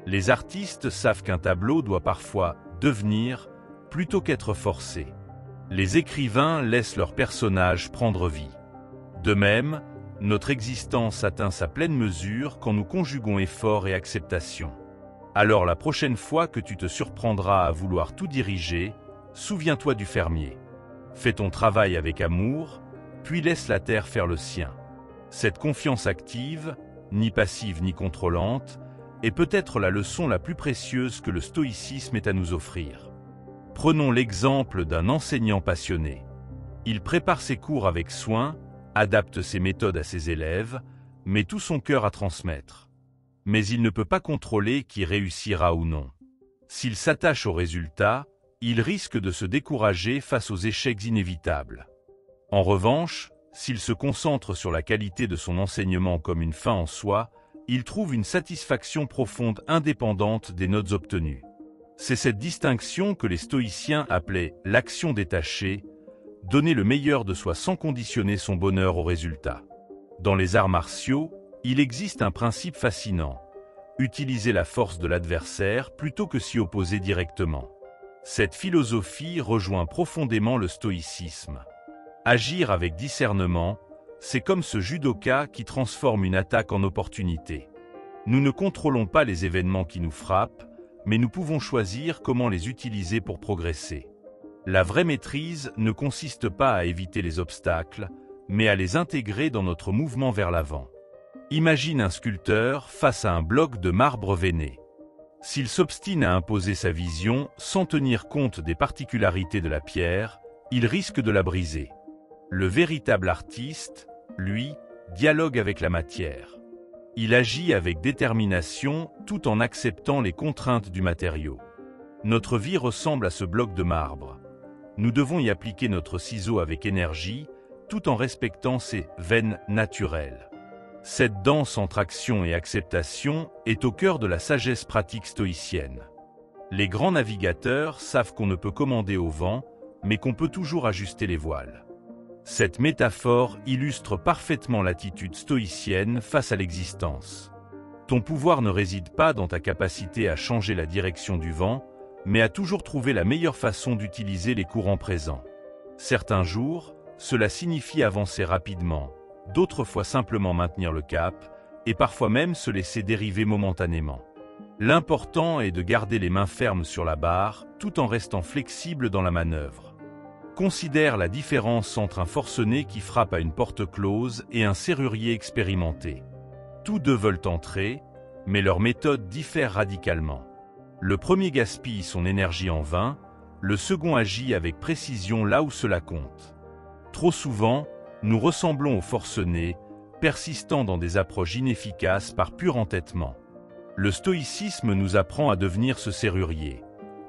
Les artistes savent qu'un tableau doit parfois devenir plutôt qu'être forcé. Les écrivains laissent leurs personnages prendre vie. De même, notre existence atteint sa pleine mesure quand nous conjuguons effort et acceptation. Alors la prochaine fois que tu te surprendras à vouloir tout diriger, souviens-toi du fermier. Fais ton travail avec amour, puis laisse la terre faire le sien. Cette confiance active, ni passive ni contrôlante, est peut-être la leçon la plus précieuse que le stoïcisme ait à nous offrir. Prenons l'exemple d'un enseignant passionné. Il prépare ses cours avec soin, adapte ses méthodes à ses élèves, met tout son cœur à transmettre. Mais il ne peut pas contrôler qui réussira ou non. S'il s'attache au résultat, il risque de se décourager face aux échecs inévitables. En revanche, s'il se concentre sur la qualité de son enseignement comme une fin en soi, il trouve une satisfaction profonde indépendante des notes obtenues. C'est cette distinction que les stoïciens appelaient l'action détachée, donner le meilleur de soi sans conditionner son bonheur au résultat. Dans les arts martiaux, il existe un principe fascinant, utiliser la force de l'adversaire plutôt que s'y opposer directement. Cette philosophie rejoint profondément le stoïcisme. Agir avec discernement, c'est comme ce judoka qui transforme une attaque en opportunité. Nous ne contrôlons pas les événements qui nous frappent, mais nous pouvons choisir comment les utiliser pour progresser. La vraie maîtrise ne consiste pas à éviter les obstacles, mais à les intégrer dans notre mouvement vers l'avant. Imagine un sculpteur face à un bloc de marbre veiné. S'il s'obstine à imposer sa vision sans tenir compte des particularités de la pierre, il risque de la briser. Le véritable artiste, lui, dialogue avec la matière. Il agit avec détermination tout en acceptant les contraintes du matériau. Notre vie ressemble à ce bloc de marbre. Nous devons y appliquer notre ciseau avec énergie, tout en respectant ses veines naturelles. Cette danse entre action et acceptation est au cœur de la sagesse pratique stoïcienne. Les grands navigateurs savent qu'on ne peut commander au vent, mais qu'on peut toujours ajuster les voiles. Cette métaphore illustre parfaitement l'attitude stoïcienne face à l'existence. Ton pouvoir ne réside pas dans ta capacité à changer la direction du vent, mais à toujours trouver la meilleure façon d'utiliser les courants présents. Certains jours, cela signifie avancer rapidement, d'autres fois simplement maintenir le cap, et parfois même se laisser dériver momentanément. L'important est de garder les mains fermes sur la barre, tout en restant flexible dans la manœuvre. Considère la différence entre un forcené qui frappe à une porte close et un serrurier expérimenté. Tous deux veulent entrer, mais leurs méthodes diffèrent radicalement. Le premier gaspille son énergie en vain, le second agit avec précision là où cela compte. Trop souvent, nous ressemblons aux forcenés, persistant dans des approches inefficaces par pur entêtement. Le stoïcisme nous apprend à devenir ce serrurier.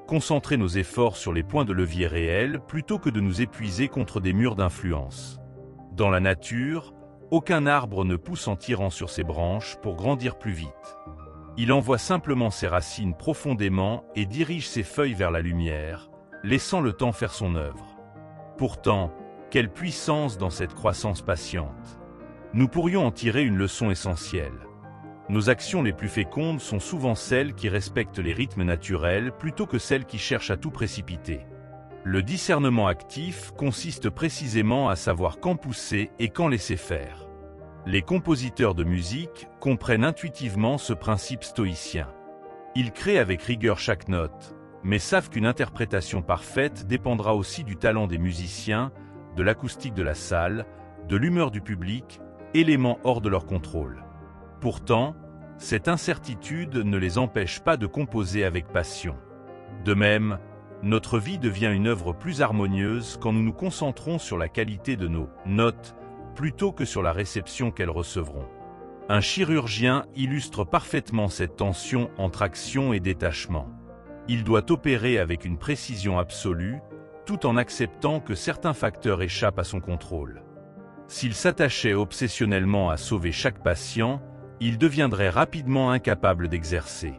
Concentrer nos efforts sur les points de levier réels plutôt que de nous épuiser contre des murs d'influence. Dans la nature, aucun arbre ne pousse en tirant sur ses branches pour grandir plus vite. Il envoie simplement ses racines profondément et dirige ses feuilles vers la lumière, laissant le temps faire son œuvre. Pourtant, quelle puissance dans cette croissance patiente! Nous pourrions en tirer une leçon essentielle. Nos actions les plus fécondes sont souvent celles qui respectent les rythmes naturels plutôt que celles qui cherchent à tout précipiter. Le discernement actif consiste précisément à savoir quand pousser et quand laisser faire. Les compositeurs de musique comprennent intuitivement ce principe stoïcien. Ils créent avec rigueur chaque note, mais savent qu'une interprétation parfaite dépendra aussi du talent des musiciens, de l'acoustique de la salle, de l'humeur du public, éléments hors de leur contrôle. Pourtant, cette incertitude ne les empêche pas de composer avec passion. De même, notre vie devient une œuvre plus harmonieuse quand nous nous concentrons sur la qualité de nos notes plutôt que sur la réception qu'elles recevront. Un chirurgien illustre parfaitement cette tension entre action et détachement. Il doit opérer avec une précision absolue, tout en acceptant que certains facteurs échappent à son contrôle. S'il s'attachait obsessionnellement à sauver chaque patient, il deviendrait rapidement incapable d'exercer.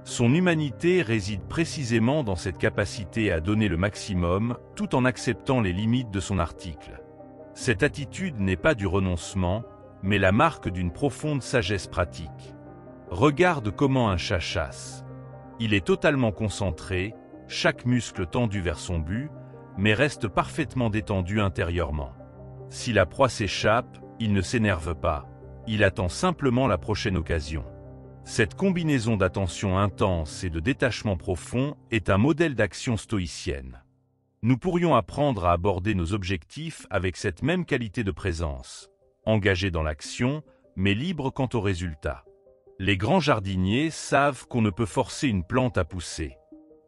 Son humanité réside précisément dans cette capacité à donner le maximum, tout en acceptant les limites de son article. Cette attitude n'est pas du renoncement, mais la marque d'une profonde sagesse pratique. Regarde comment un chat chasse. Il est totalement concentré, chaque muscle tendu vers son but, mais reste parfaitement détendu intérieurement. Si la proie s'échappe, il ne s'énerve pas, il attend simplement la prochaine occasion. Cette combinaison d'attention intense et de détachement profond est un modèle d'action stoïcienne. Nous pourrions apprendre à aborder nos objectifs avec cette même qualité de présence, engagé dans l'action, mais libre quant au résultat. Les grands jardiniers savent qu'on ne peut forcer une plante à pousser.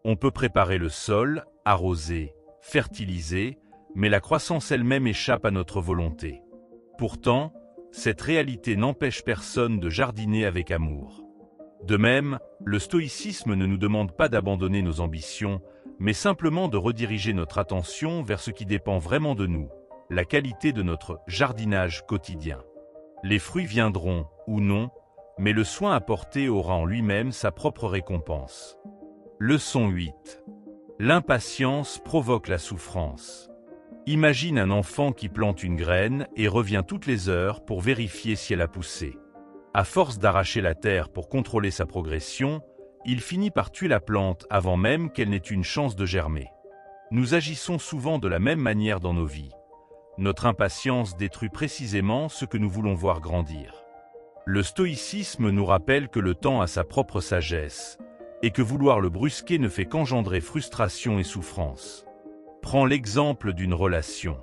On peut préparer le sol, arroser, fertiliser, mais la croissance elle-même échappe à notre volonté. Pourtant, cette réalité n'empêche personne de jardiner avec amour. De même, le stoïcisme ne nous demande pas d'abandonner nos ambitions, mais simplement de rediriger notre attention vers ce qui dépend vraiment de nous, la qualité de notre jardinage quotidien. Les fruits viendront, ou non, mais le soin apporté aura en lui-même sa propre récompense. Leçon 8. L'impatience provoque la souffrance. Imagine un enfant qui plante une graine et revient toutes les heures pour vérifier si elle a poussé. À force d'arracher la terre pour contrôler sa progression, il finit par tuer la plante avant même qu'elle n'ait une chance de germer. Nous agissons souvent de la même manière dans nos vies. Notre impatience détruit précisément ce que nous voulons voir grandir. Le stoïcisme nous rappelle que le temps a sa propre sagesse, et que vouloir le brusquer ne fait qu'engendrer frustration et souffrance. Prends l'exemple d'une relation.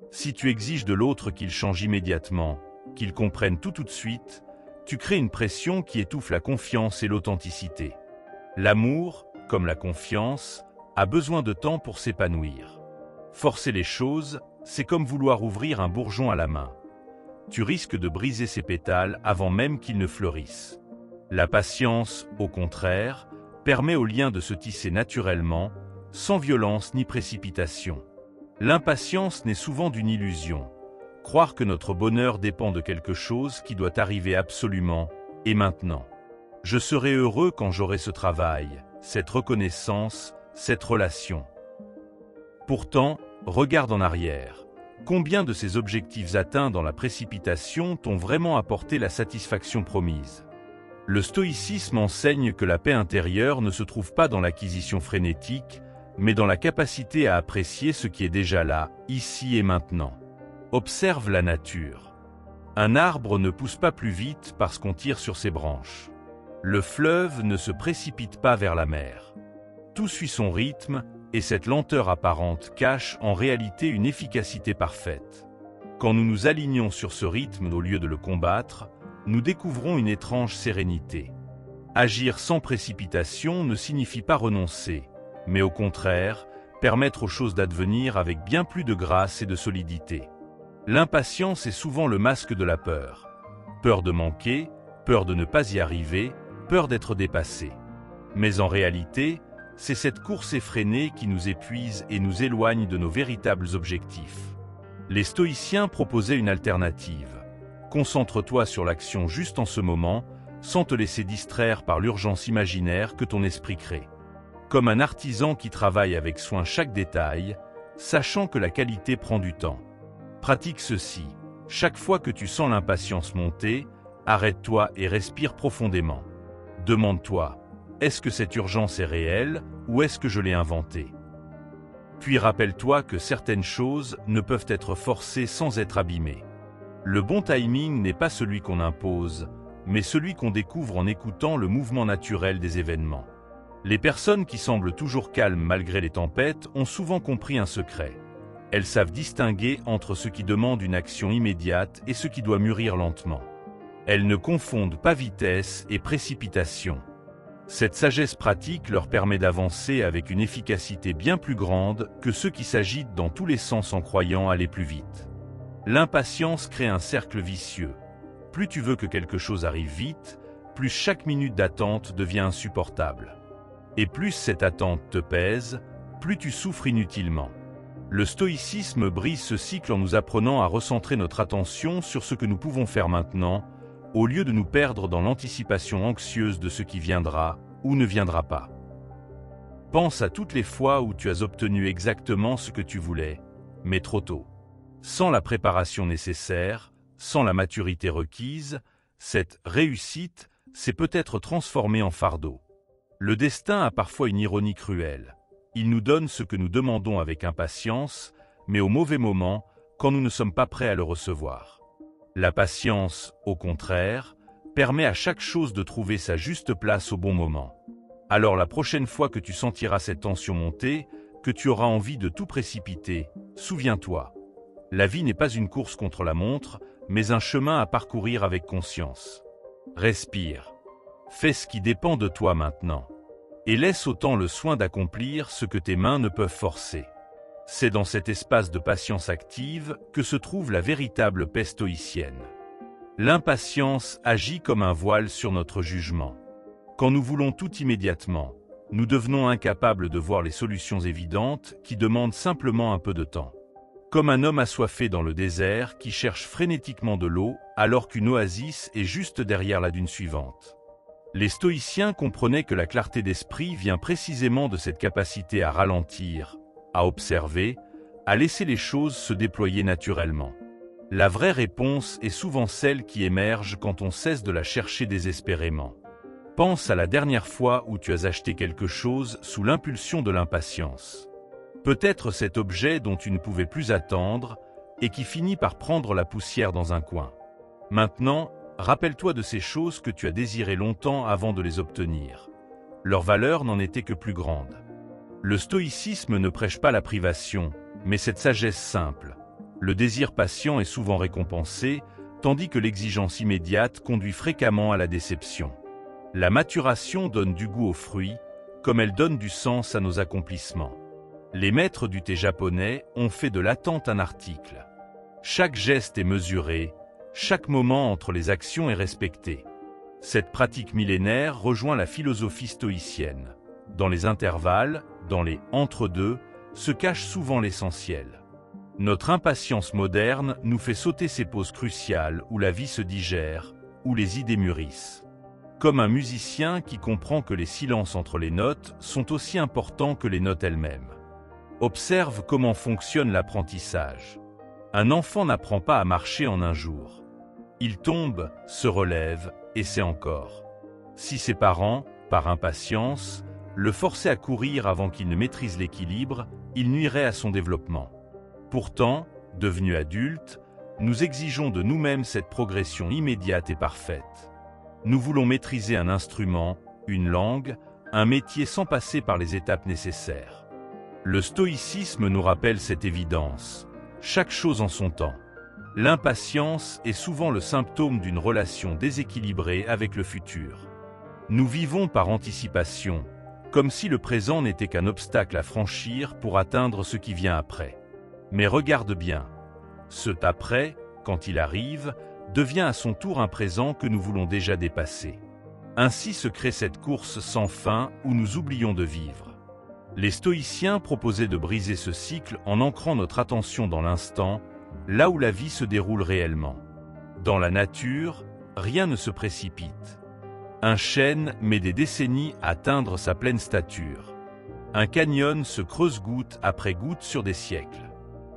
Si tu exiges de l'autre qu'il change immédiatement, qu'il comprenne tout de suite, tu crées une pression qui étouffe la confiance et l'authenticité. L'amour, comme la confiance, a besoin de temps pour s'épanouir. Forcer les choses, c'est comme vouloir ouvrir un bourgeon à la main. Tu risques de briser ses pétales avant même qu'ils ne fleurissent. La patience, au contraire, permet au lien de se tisser naturellement, sans violence ni précipitation. L'impatience naît souvent d'une illusion. Croire que notre bonheur dépend de quelque chose qui doit arriver absolument, et maintenant. Je serai heureux quand j'aurai ce travail, cette reconnaissance, cette relation. Pourtant, regarde en arrière. Combien de ces objectifs atteints dans la précipitation t'ont vraiment apporté la satisfaction promise? Le stoïcisme enseigne que la paix intérieure ne se trouve pas dans l'acquisition frénétique, mais dans la capacité à apprécier ce qui est déjà là, ici et maintenant. Observe la nature. Un arbre ne pousse pas plus vite parce qu'on tire sur ses branches. Le fleuve ne se précipite pas vers la mer. Tout suit son rythme, et cette lenteur apparente cache en réalité une efficacité parfaite. Quand nous nous alignons sur ce rythme au lieu de le combattre, nous découvrons une étrange sérénité. Agir sans précipitation ne signifie pas renoncer, mais au contraire, permettre aux choses d'advenir avec bien plus de grâce et de solidité. L'impatience est souvent le masque de la peur. Peur de manquer, peur de ne pas y arriver, peur d'être dépassé. Mais en réalité, c'est cette course effrénée qui nous épuise et nous éloigne de nos véritables objectifs. Les stoïciens proposaient une alternative. Concentre-toi sur l'action juste en ce moment, sans te laisser distraire par l'urgence imaginaire que ton esprit crée. Comme un artisan qui travaille avec soin chaque détail, sachant que la qualité prend du temps. Pratique ceci. Chaque fois que tu sens l'impatience monter, arrête-toi et respire profondément. Demande-toi, est-ce que cette urgence est réelle ou est-ce que je l'ai inventée? Puis rappelle-toi que certaines choses ne peuvent être forcées sans être abîmées. Le bon timing n'est pas celui qu'on impose, mais celui qu'on découvre en écoutant le mouvement naturel des événements. Les personnes qui semblent toujours calmes malgré les tempêtes ont souvent compris un secret. Elles savent distinguer entre ce qui demande une action immédiate et ce qui doit mûrir lentement. Elles ne confondent pas vitesse et précipitation. Cette sagesse pratique leur permet d'avancer avec une efficacité bien plus grande que ceux qui s'agitent dans tous les sens en croyant aller plus vite. L'impatience crée un cercle vicieux. Plus tu veux que quelque chose arrive vite, plus chaque minute d'attente devient insupportable. Et plus cette attente te pèse, plus tu souffres inutilement. Le stoïcisme brise ce cycle en nous apprenant à recentrer notre attention sur ce que nous pouvons faire maintenant, au lieu de nous perdre dans l'anticipation anxieuse de ce qui viendra ou ne viendra pas. Pense à toutes les fois où tu as obtenu exactement ce que tu voulais, mais trop tôt. Sans la préparation nécessaire, sans la maturité requise, cette réussite s'est peut-être transformée en fardeau. Le destin a parfois une ironie cruelle. Il nous donne ce que nous demandons avec impatience, mais au mauvais moment, quand nous ne sommes pas prêts à le recevoir. La patience, au contraire, permet à chaque chose de trouver sa juste place au bon moment. Alors la prochaine fois que tu sentiras cette tension monter, que tu auras envie de tout précipiter, souviens-toi. La vie n'est pas une course contre la montre, mais un chemin à parcourir avec conscience. Respire. Fais ce qui dépend de toi maintenant. Et laisse au temps le soin d'accomplir ce que tes mains ne peuvent forcer. C'est dans cet espace de patience active que se trouve la véritable paix stoïcienne. L'impatience agit comme un voile sur notre jugement. Quand nous voulons tout immédiatement, nous devenons incapables de voir les solutions évidentes qui demandent simplement un peu de temps. Comme un homme assoiffé dans le désert qui cherche frénétiquement de l'eau alors qu'une oasis est juste derrière la dune suivante. Les stoïciens comprenaient que la clarté d'esprit vient précisément de cette capacité à ralentir, à observer, à laisser les choses se déployer naturellement. La vraie réponse est souvent celle qui émerge quand on cesse de la chercher désespérément. Pense à la dernière fois où tu as acheté quelque chose sous l'impulsion de l'impatience. Peut-être cet objet dont tu ne pouvais plus attendre et qui finit par prendre la poussière dans un coin. Maintenant, rappelle-toi de ces choses que tu as désirées longtemps avant de les obtenir. Leur valeur n'en était que plus grande. Le stoïcisme ne prêche pas la privation, mais cette sagesse simple. Le désir patient est souvent récompensé, tandis que l'exigence immédiate conduit fréquemment à la déception. La maturation donne du goût aux fruits, comme elle donne du sens à nos accomplissements. Les maîtres du thé japonais ont fait de l'attente un article. Chaque geste est mesuré, chaque moment entre les actions est respecté. Cette pratique millénaire rejoint la philosophie stoïcienne. Dans les intervalles, dans les entre-deux, se cache souvent l'essentiel. Notre impatience moderne nous fait sauter ces pauses cruciales où la vie se digère, où les idées mûrissent. Comme un musicien qui comprend que les silences entre les notes sont aussi importants que les notes elles-mêmes. Observe comment fonctionne l'apprentissage. Un enfant n'apprend pas à marcher en un jour. Il tombe, se relève, et sait encore. Si ses parents, par impatience, le forçaient à courir avant qu'il ne maîtrise l'équilibre, il nuirait à son développement. Pourtant, devenus adultes, nous exigeons de nous-mêmes cette progression immédiate et parfaite. Nous voulons maîtriser un instrument, une langue, un métier sans passer par les étapes nécessaires. Le stoïcisme nous rappelle cette évidence. Chaque chose en son temps. L'impatience est souvent le symptôme d'une relation déséquilibrée avec le futur. Nous vivons par anticipation, comme si le présent n'était qu'un obstacle à franchir pour atteindre ce qui vient après. Mais regarde bien. Ce après, quand il arrive, devient à son tour un présent que nous voulons déjà dépasser. Ainsi se crée cette course sans fin où nous oublions de vivre. Les stoïciens proposaient de briser ce cycle en ancrant notre attention dans l'instant, là où la vie se déroule réellement. Dans la nature, rien ne se précipite. Un chêne met des décennies à atteindre sa pleine stature. Un canyon se creuse goutte après goutte sur des siècles.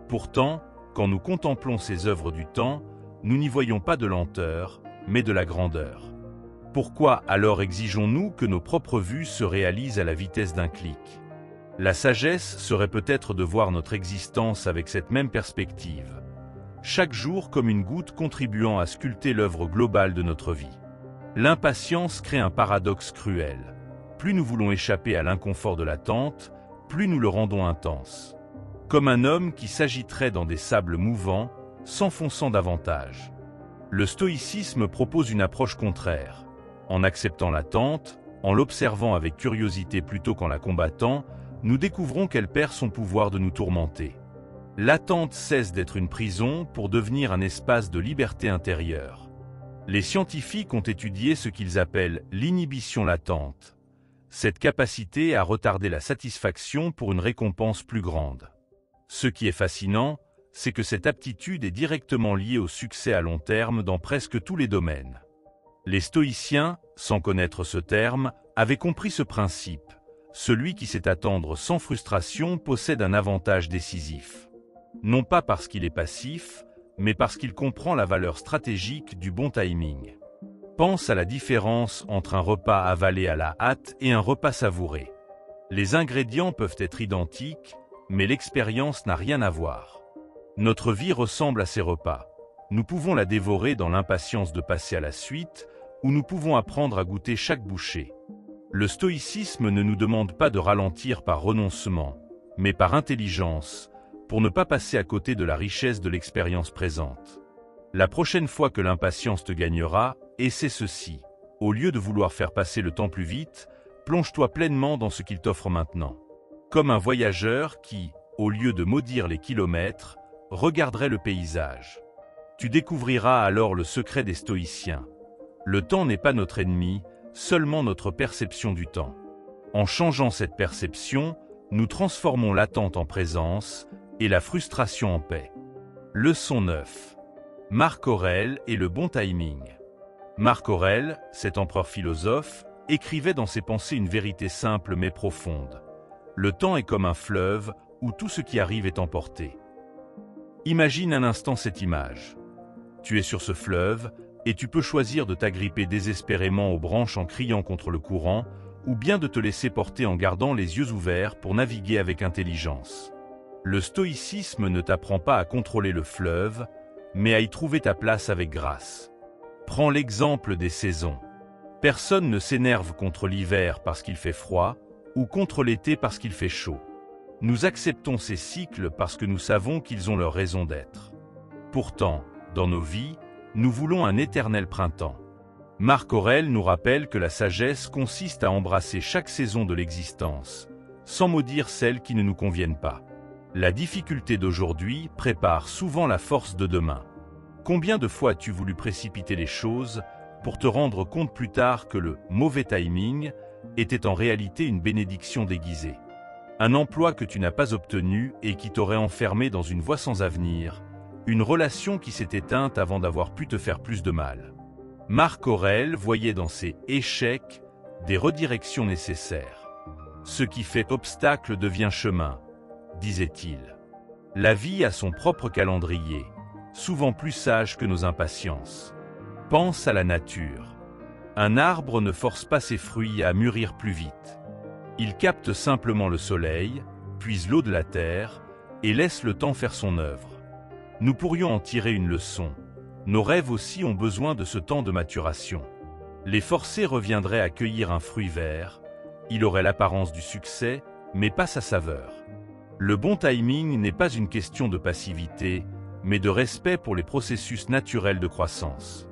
Pourtant, quand nous contemplons ces œuvres du temps, nous n'y voyons pas de lenteur, mais de la grandeur. Pourquoi alors exigeons-nous que nos propres vues se réalisent à la vitesse d'un clic ? La sagesse serait peut-être de voir notre existence avec cette même perspective. Chaque jour comme une goutte contribuant à sculpter l'œuvre globale de notre vie. L'impatience crée un paradoxe cruel. Plus nous voulons échapper à l'inconfort de l'attente, plus nous le rendons intense. Comme un homme qui s'agiterait dans des sables mouvants, s'enfonçant davantage. Le stoïcisme propose une approche contraire. En acceptant l'attente, en l'observant avec curiosité plutôt qu'en la combattant, nous découvrons qu'elle perd son pouvoir de nous tourmenter. L'attente cesse d'être une prison pour devenir un espace de liberté intérieure. Les scientifiques ont étudié ce qu'ils appellent l'inhibition latente. Cette capacité à retarder la satisfaction pour une récompense plus grande. Ce qui est fascinant, c'est que cette aptitude est directement liée au succès à long terme dans presque tous les domaines. Les stoïciens, sans connaître ce terme, avaient compris ce principe. Celui qui sait attendre sans frustration possède un avantage décisif. Non pas parce qu'il est passif, mais parce qu'il comprend la valeur stratégique du bon timing. Pense à la différence entre un repas avalé à la hâte et un repas savouré. Les ingrédients peuvent être identiques, mais l'expérience n'a rien à voir. Notre vie ressemble à ces repas. Nous pouvons la dévorer dans l'impatience de passer à la suite, ou nous pouvons apprendre à goûter chaque bouchée. Le stoïcisme ne nous demande pas de ralentir par renoncement, mais par intelligence, pour ne pas passer à côté de la richesse de l'expérience présente. La prochaine fois que l'impatience te gagnera, essaie ceci. Au lieu de vouloir faire passer le temps plus vite, plonge-toi pleinement dans ce qu'il t'offre maintenant. Comme un voyageur qui, au lieu de maudire les kilomètres, regarderait le paysage. Tu découvriras alors le secret des stoïciens. Le temps n'est pas notre ennemi, seulement notre perception du temps. En changeant cette perception, nous transformons l'attente en présence et la frustration en paix. Leçon 9. Marc Aurèle et le bon timing. Marc Aurèle, cet empereur philosophe, écrivait dans ses pensées une vérité simple mais profonde. Le temps est comme un fleuve où tout ce qui arrive est emporté. Imagine un instant cette image. Tu es sur ce fleuve et tu peux choisir de t'agripper désespérément aux branches en criant contre le courant ou bien de te laisser porter en gardant les yeux ouverts pour naviguer avec intelligence. Le stoïcisme ne t'apprend pas à contrôler le fleuve, mais à y trouver ta place avec grâce. Prends l'exemple des saisons. Personne ne s'énerve contre l'hiver parce qu'il fait froid ou contre l'été parce qu'il fait chaud. Nous acceptons ces cycles parce que nous savons qu'ils ont leur raison d'être. Pourtant, dans nos vies, nous voulons un éternel printemps. Marc Aurèle nous rappelle que la sagesse consiste à embrasser chaque saison de l'existence, sans maudire celles qui ne nous conviennent pas. La difficulté d'aujourd'hui prépare souvent la force de demain. Combien de fois as-tu voulu précipiter les choses pour te rendre compte plus tard que le mauvais timing était en réalité une bénédiction déguisée? Un emploi que tu n'as pas obtenu et qui t'aurait enfermé dans une voie sans avenir, une relation qui s'est éteinte avant d'avoir pu te faire plus de mal. Marc Aurèle voyait dans ces échecs des redirections nécessaires. Ce qui fait obstacle devient chemin, disait-il. La vie a son propre calendrier, souvent plus sage que nos impatiences. Pense à la nature. Un arbre ne force pas ses fruits à mûrir plus vite. Il capte simplement le soleil, puise l'eau de la terre et laisse le temps faire son œuvre. Nous pourrions en tirer une leçon. Nos rêves aussi ont besoin de ce temps de maturation. Les forcer reviendraient à cueillir un fruit vert. Il aurait l'apparence du succès, mais pas sa saveur. Le bon timing n'est pas une question de passivité, mais de respect pour les processus naturels de croissance.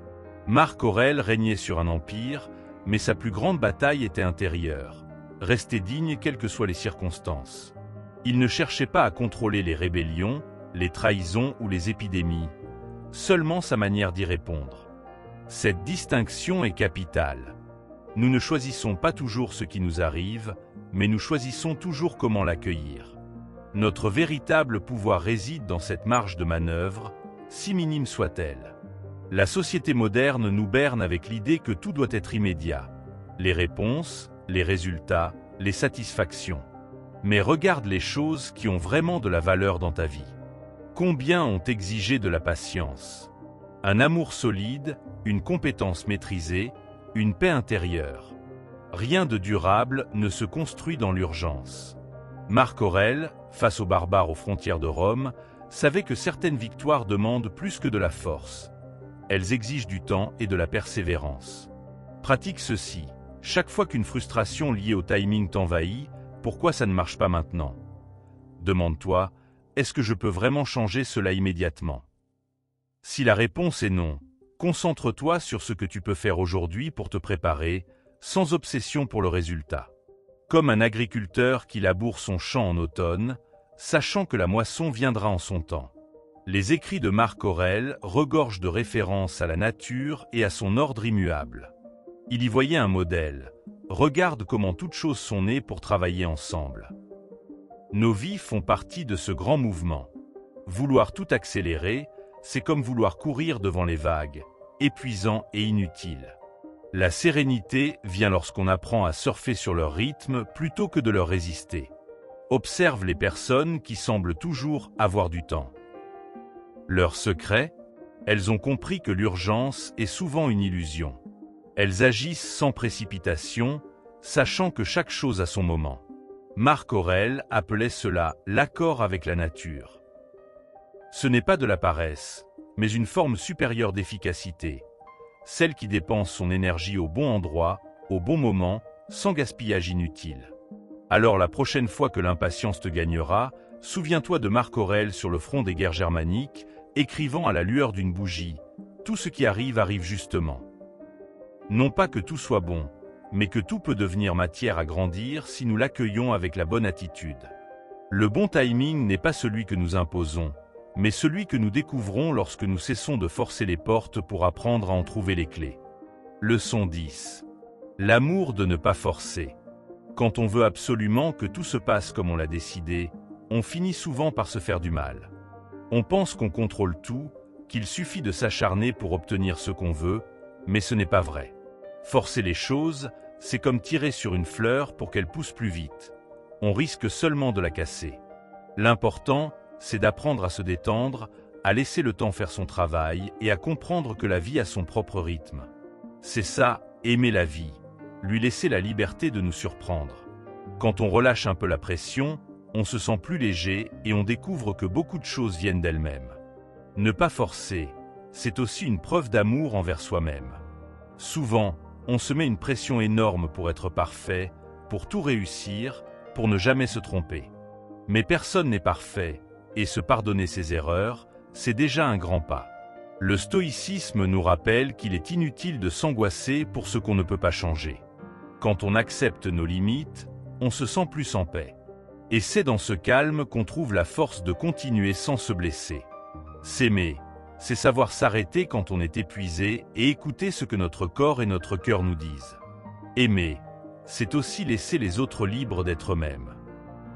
Marc Aurèle régnait sur un empire, mais sa plus grande bataille était intérieure. Rester digne quelles que soient les circonstances. Il ne cherchait pas à contrôler les rébellions, les trahisons ou les épidémies, seulement sa manière d'y répondre. Cette distinction est capitale. Nous ne choisissons pas toujours ce qui nous arrive, mais nous choisissons toujours comment l'accueillir. Notre véritable pouvoir réside dans cette marge de manœuvre, si minime soit-elle. La société moderne nous berne avec l'idée que tout doit être immédiat. Les réponses, les résultats, les satisfactions. Mais regarde les choses qui ont vraiment de la valeur dans ta vie. Combien ont exigé de la patience? Un amour solide, une compétence maîtrisée, une paix intérieure. Rien de durable ne se construit dans l'urgence. Marc Aurèle, face aux barbares aux frontières de Rome, savait que certaines victoires demandent plus que de la force. Elles exigent du temps et de la persévérance. Pratique ceci. Chaque fois qu'une frustration liée au timing t'envahit, pourquoi ça ne marche pas maintenant? Demande-toi, est-ce que je peux vraiment changer cela immédiatement? Si la réponse est non, concentre-toi sur ce que tu peux faire aujourd'hui pour te préparer, sans obsession pour le résultat. Comme un agriculteur qui laboure son champ en automne, sachant que la moisson viendra en son temps. Les écrits de Marc Aurèle regorgent de références à la nature et à son ordre immuable. Il y voyait un modèle. Regarde comment toutes choses sont nées pour travailler ensemble. Nos vies font partie de ce grand mouvement. Vouloir tout accélérer, c'est comme vouloir courir devant les vagues, épuisant et inutile. La sérénité vient lorsqu'on apprend à surfer sur leur rythme plutôt que de leur résister. Observe les personnes qui semblent toujours avoir du temps. Leur secret? Elles ont compris que l'urgence est souvent une illusion. Elles agissent sans précipitation, sachant que chaque chose a son moment. Marc Aurèle appelait cela l'accord avec la nature. Ce n'est pas de la paresse, mais une forme supérieure d'efficacité, celle qui dépense son énergie au bon endroit, au bon moment, sans gaspillage inutile. Alors la prochaine fois que l'impatience te gagnera, souviens-toi de Marc Aurèle sur le front des guerres germaniques, écrivant à la lueur d'une bougie, « Tout ce qui arrive arrive justement ». Non pas que tout soit bon, mais que tout peut devenir matière à grandir si nous l'accueillons avec la bonne attitude. Le bon timing n'est pas celui que nous imposons, mais celui que nous découvrons lorsque nous cessons de forcer les portes pour apprendre à en trouver les clés. Leçon 10. L'amour de ne pas forcer. Quand on veut absolument que tout se passe comme on l'a décidé, on finit souvent par se faire du mal. On pense qu'on contrôle tout, qu'il suffit de s'acharner pour obtenir ce qu'on veut, mais ce n'est pas vrai. Forcer les choses, c'est comme tirer sur une fleur pour qu'elle pousse plus vite. On risque seulement de la casser. L'important, c'est d'apprendre à se détendre, à laisser le temps faire son travail et à comprendre que la vie a son propre rythme. C'est ça, aimer la vie, lui laisser la liberté de nous surprendre. Quand on relâche un peu la pression, on se sent plus léger et on découvre que beaucoup de choses viennent d'elles-mêmes. Ne pas forcer, c'est aussi une preuve d'amour envers soi-même. Souvent, on se met une pression énorme pour être parfait, pour tout réussir, pour ne jamais se tromper. Mais personne n'est parfait, et se pardonner ses erreurs, c'est déjà un grand pas. Le stoïcisme nous rappelle qu'il est inutile de s'angoisser pour ce qu'on ne peut pas changer. Quand on accepte nos limites, on se sent plus en paix. Et c'est dans ce calme qu'on trouve la force de continuer sans se blesser. S'aimer, c'est savoir s'arrêter quand on est épuisé et écouter ce que notre corps et notre cœur nous disent. Aimer, c'est aussi laisser les autres libres d'être eux-mêmes.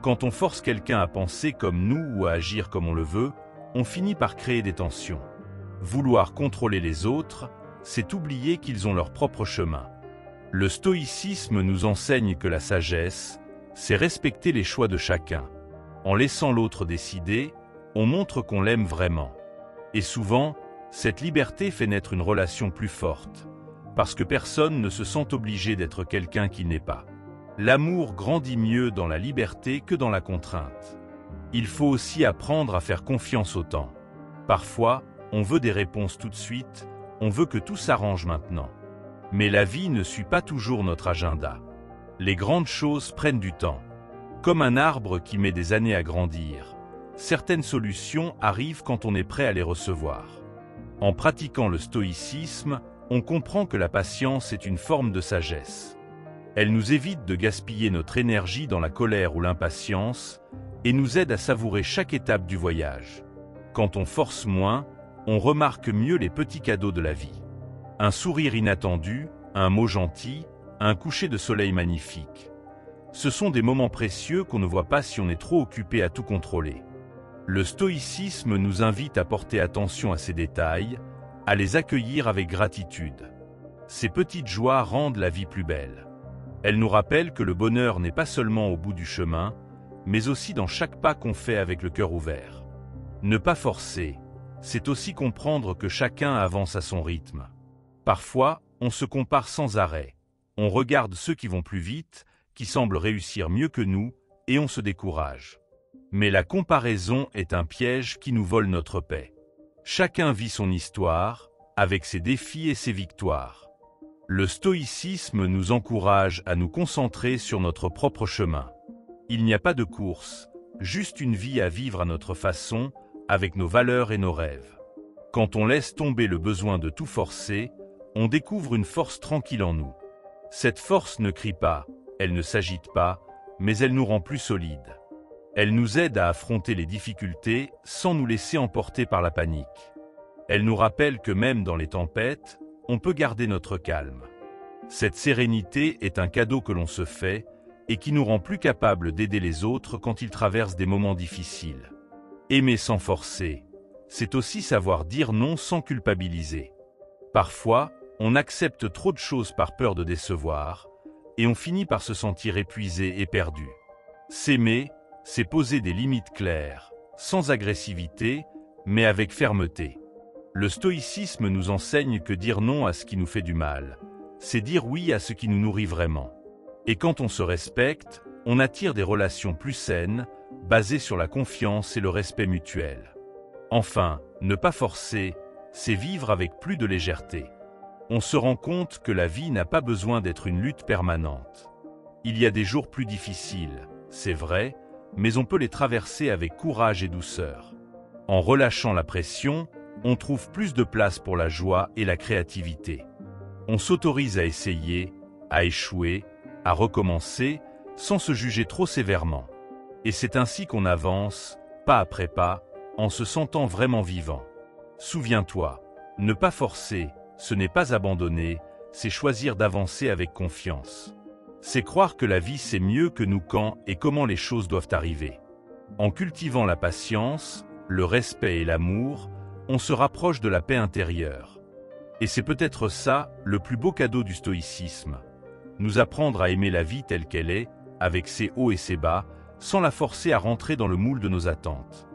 Quand on force quelqu'un à penser comme nous ou à agir comme on le veut, on finit par créer des tensions. Vouloir contrôler les autres, c'est oublier qu'ils ont leur propre chemin. Le stoïcisme nous enseigne que la sagesse, c'est respecter les choix de chacun. En laissant l'autre décider, on montre qu'on l'aime vraiment. Et souvent, cette liberté fait naître une relation plus forte, parce que personne ne se sent obligé d'être quelqu'un qu'il n'est pas. L'amour grandit mieux dans la liberté que dans la contrainte. Il faut aussi apprendre à faire confiance au temps. Parfois, on veut des réponses tout de suite, on veut que tout s'arrange maintenant. Mais la vie ne suit pas toujours notre agenda. Les grandes choses prennent du temps. Comme un arbre qui met des années à grandir, certaines solutions arrivent quand on est prêt à les recevoir. En pratiquant le stoïcisme, on comprend que la patience est une forme de sagesse. Elle nous évite de gaspiller notre énergie dans la colère ou l'impatience et nous aide à savourer chaque étape du voyage. Quand on force moins, on remarque mieux les petits cadeaux de la vie. Un sourire inattendu, un mot gentil, un coucher de soleil magnifique. Ce sont des moments précieux qu'on ne voit pas si on est trop occupé à tout contrôler. Le stoïcisme nous invite à porter attention à ces détails, à les accueillir avec gratitude. Ces petites joies rendent la vie plus belle. Elles nous rappellent que le bonheur n'est pas seulement au bout du chemin, mais aussi dans chaque pas qu'on fait avec le cœur ouvert. Ne pas forcer, c'est aussi comprendre que chacun avance à son rythme. Parfois, on se compare sans arrêt. On regarde ceux qui vont plus vite, qui semblent réussir mieux que nous, et on se décourage. Mais la comparaison est un piège qui nous vole notre paix. Chacun vit son histoire, avec ses défis et ses victoires. Le stoïcisme nous encourage à nous concentrer sur notre propre chemin. Il n'y a pas de course, juste une vie à vivre à notre façon, avec nos valeurs et nos rêves. Quand on laisse tomber le besoin de tout forcer, on découvre une force tranquille en nous. Cette force ne crie pas, elle ne s'agite pas, mais elle nous rend plus solides. Elle nous aide à affronter les difficultés sans nous laisser emporter par la panique. Elle nous rappelle que même dans les tempêtes, on peut garder notre calme. Cette sérénité est un cadeau que l'on se fait et qui nous rend plus capables d'aider les autres quand ils traversent des moments difficiles. Aimer sans forcer, c'est aussi savoir dire non sans culpabiliser. Parfois, on accepte trop de choses par peur de décevoir, et on finit par se sentir épuisé et perdu. S'aimer, c'est poser des limites claires, sans agressivité, mais avec fermeté. Le stoïcisme nous enseigne que dire non à ce qui nous fait du mal, c'est dire oui à ce qui nous nourrit vraiment. Et quand on se respecte, on attire des relations plus saines, basées sur la confiance et le respect mutuel. Enfin, ne pas forcer, c'est vivre avec plus de légèreté. On se rend compte que la vie n'a pas besoin d'être une lutte permanente. Il y a des jours plus difficiles, c'est vrai, mais on peut les traverser avec courage et douceur. En relâchant la pression, on trouve plus de place pour la joie et la créativité. On s'autorise à essayer, à échouer, à recommencer, sans se juger trop sévèrement. Et c'est ainsi qu'on avance, pas après pas, en se sentant vraiment vivant. Souviens-toi, ne pas forcer, ce n'est pas abandonner, c'est choisir d'avancer avec confiance. C'est croire que la vie sait mieux que nous quand et comment les choses doivent arriver. En cultivant la patience, le respect et l'amour, on se rapproche de la paix intérieure. Et c'est peut-être ça, le plus beau cadeau du stoïcisme. Nous apprendre à aimer la vie telle qu'elle est, avec ses hauts et ses bas, sans la forcer à rentrer dans le moule de nos attentes.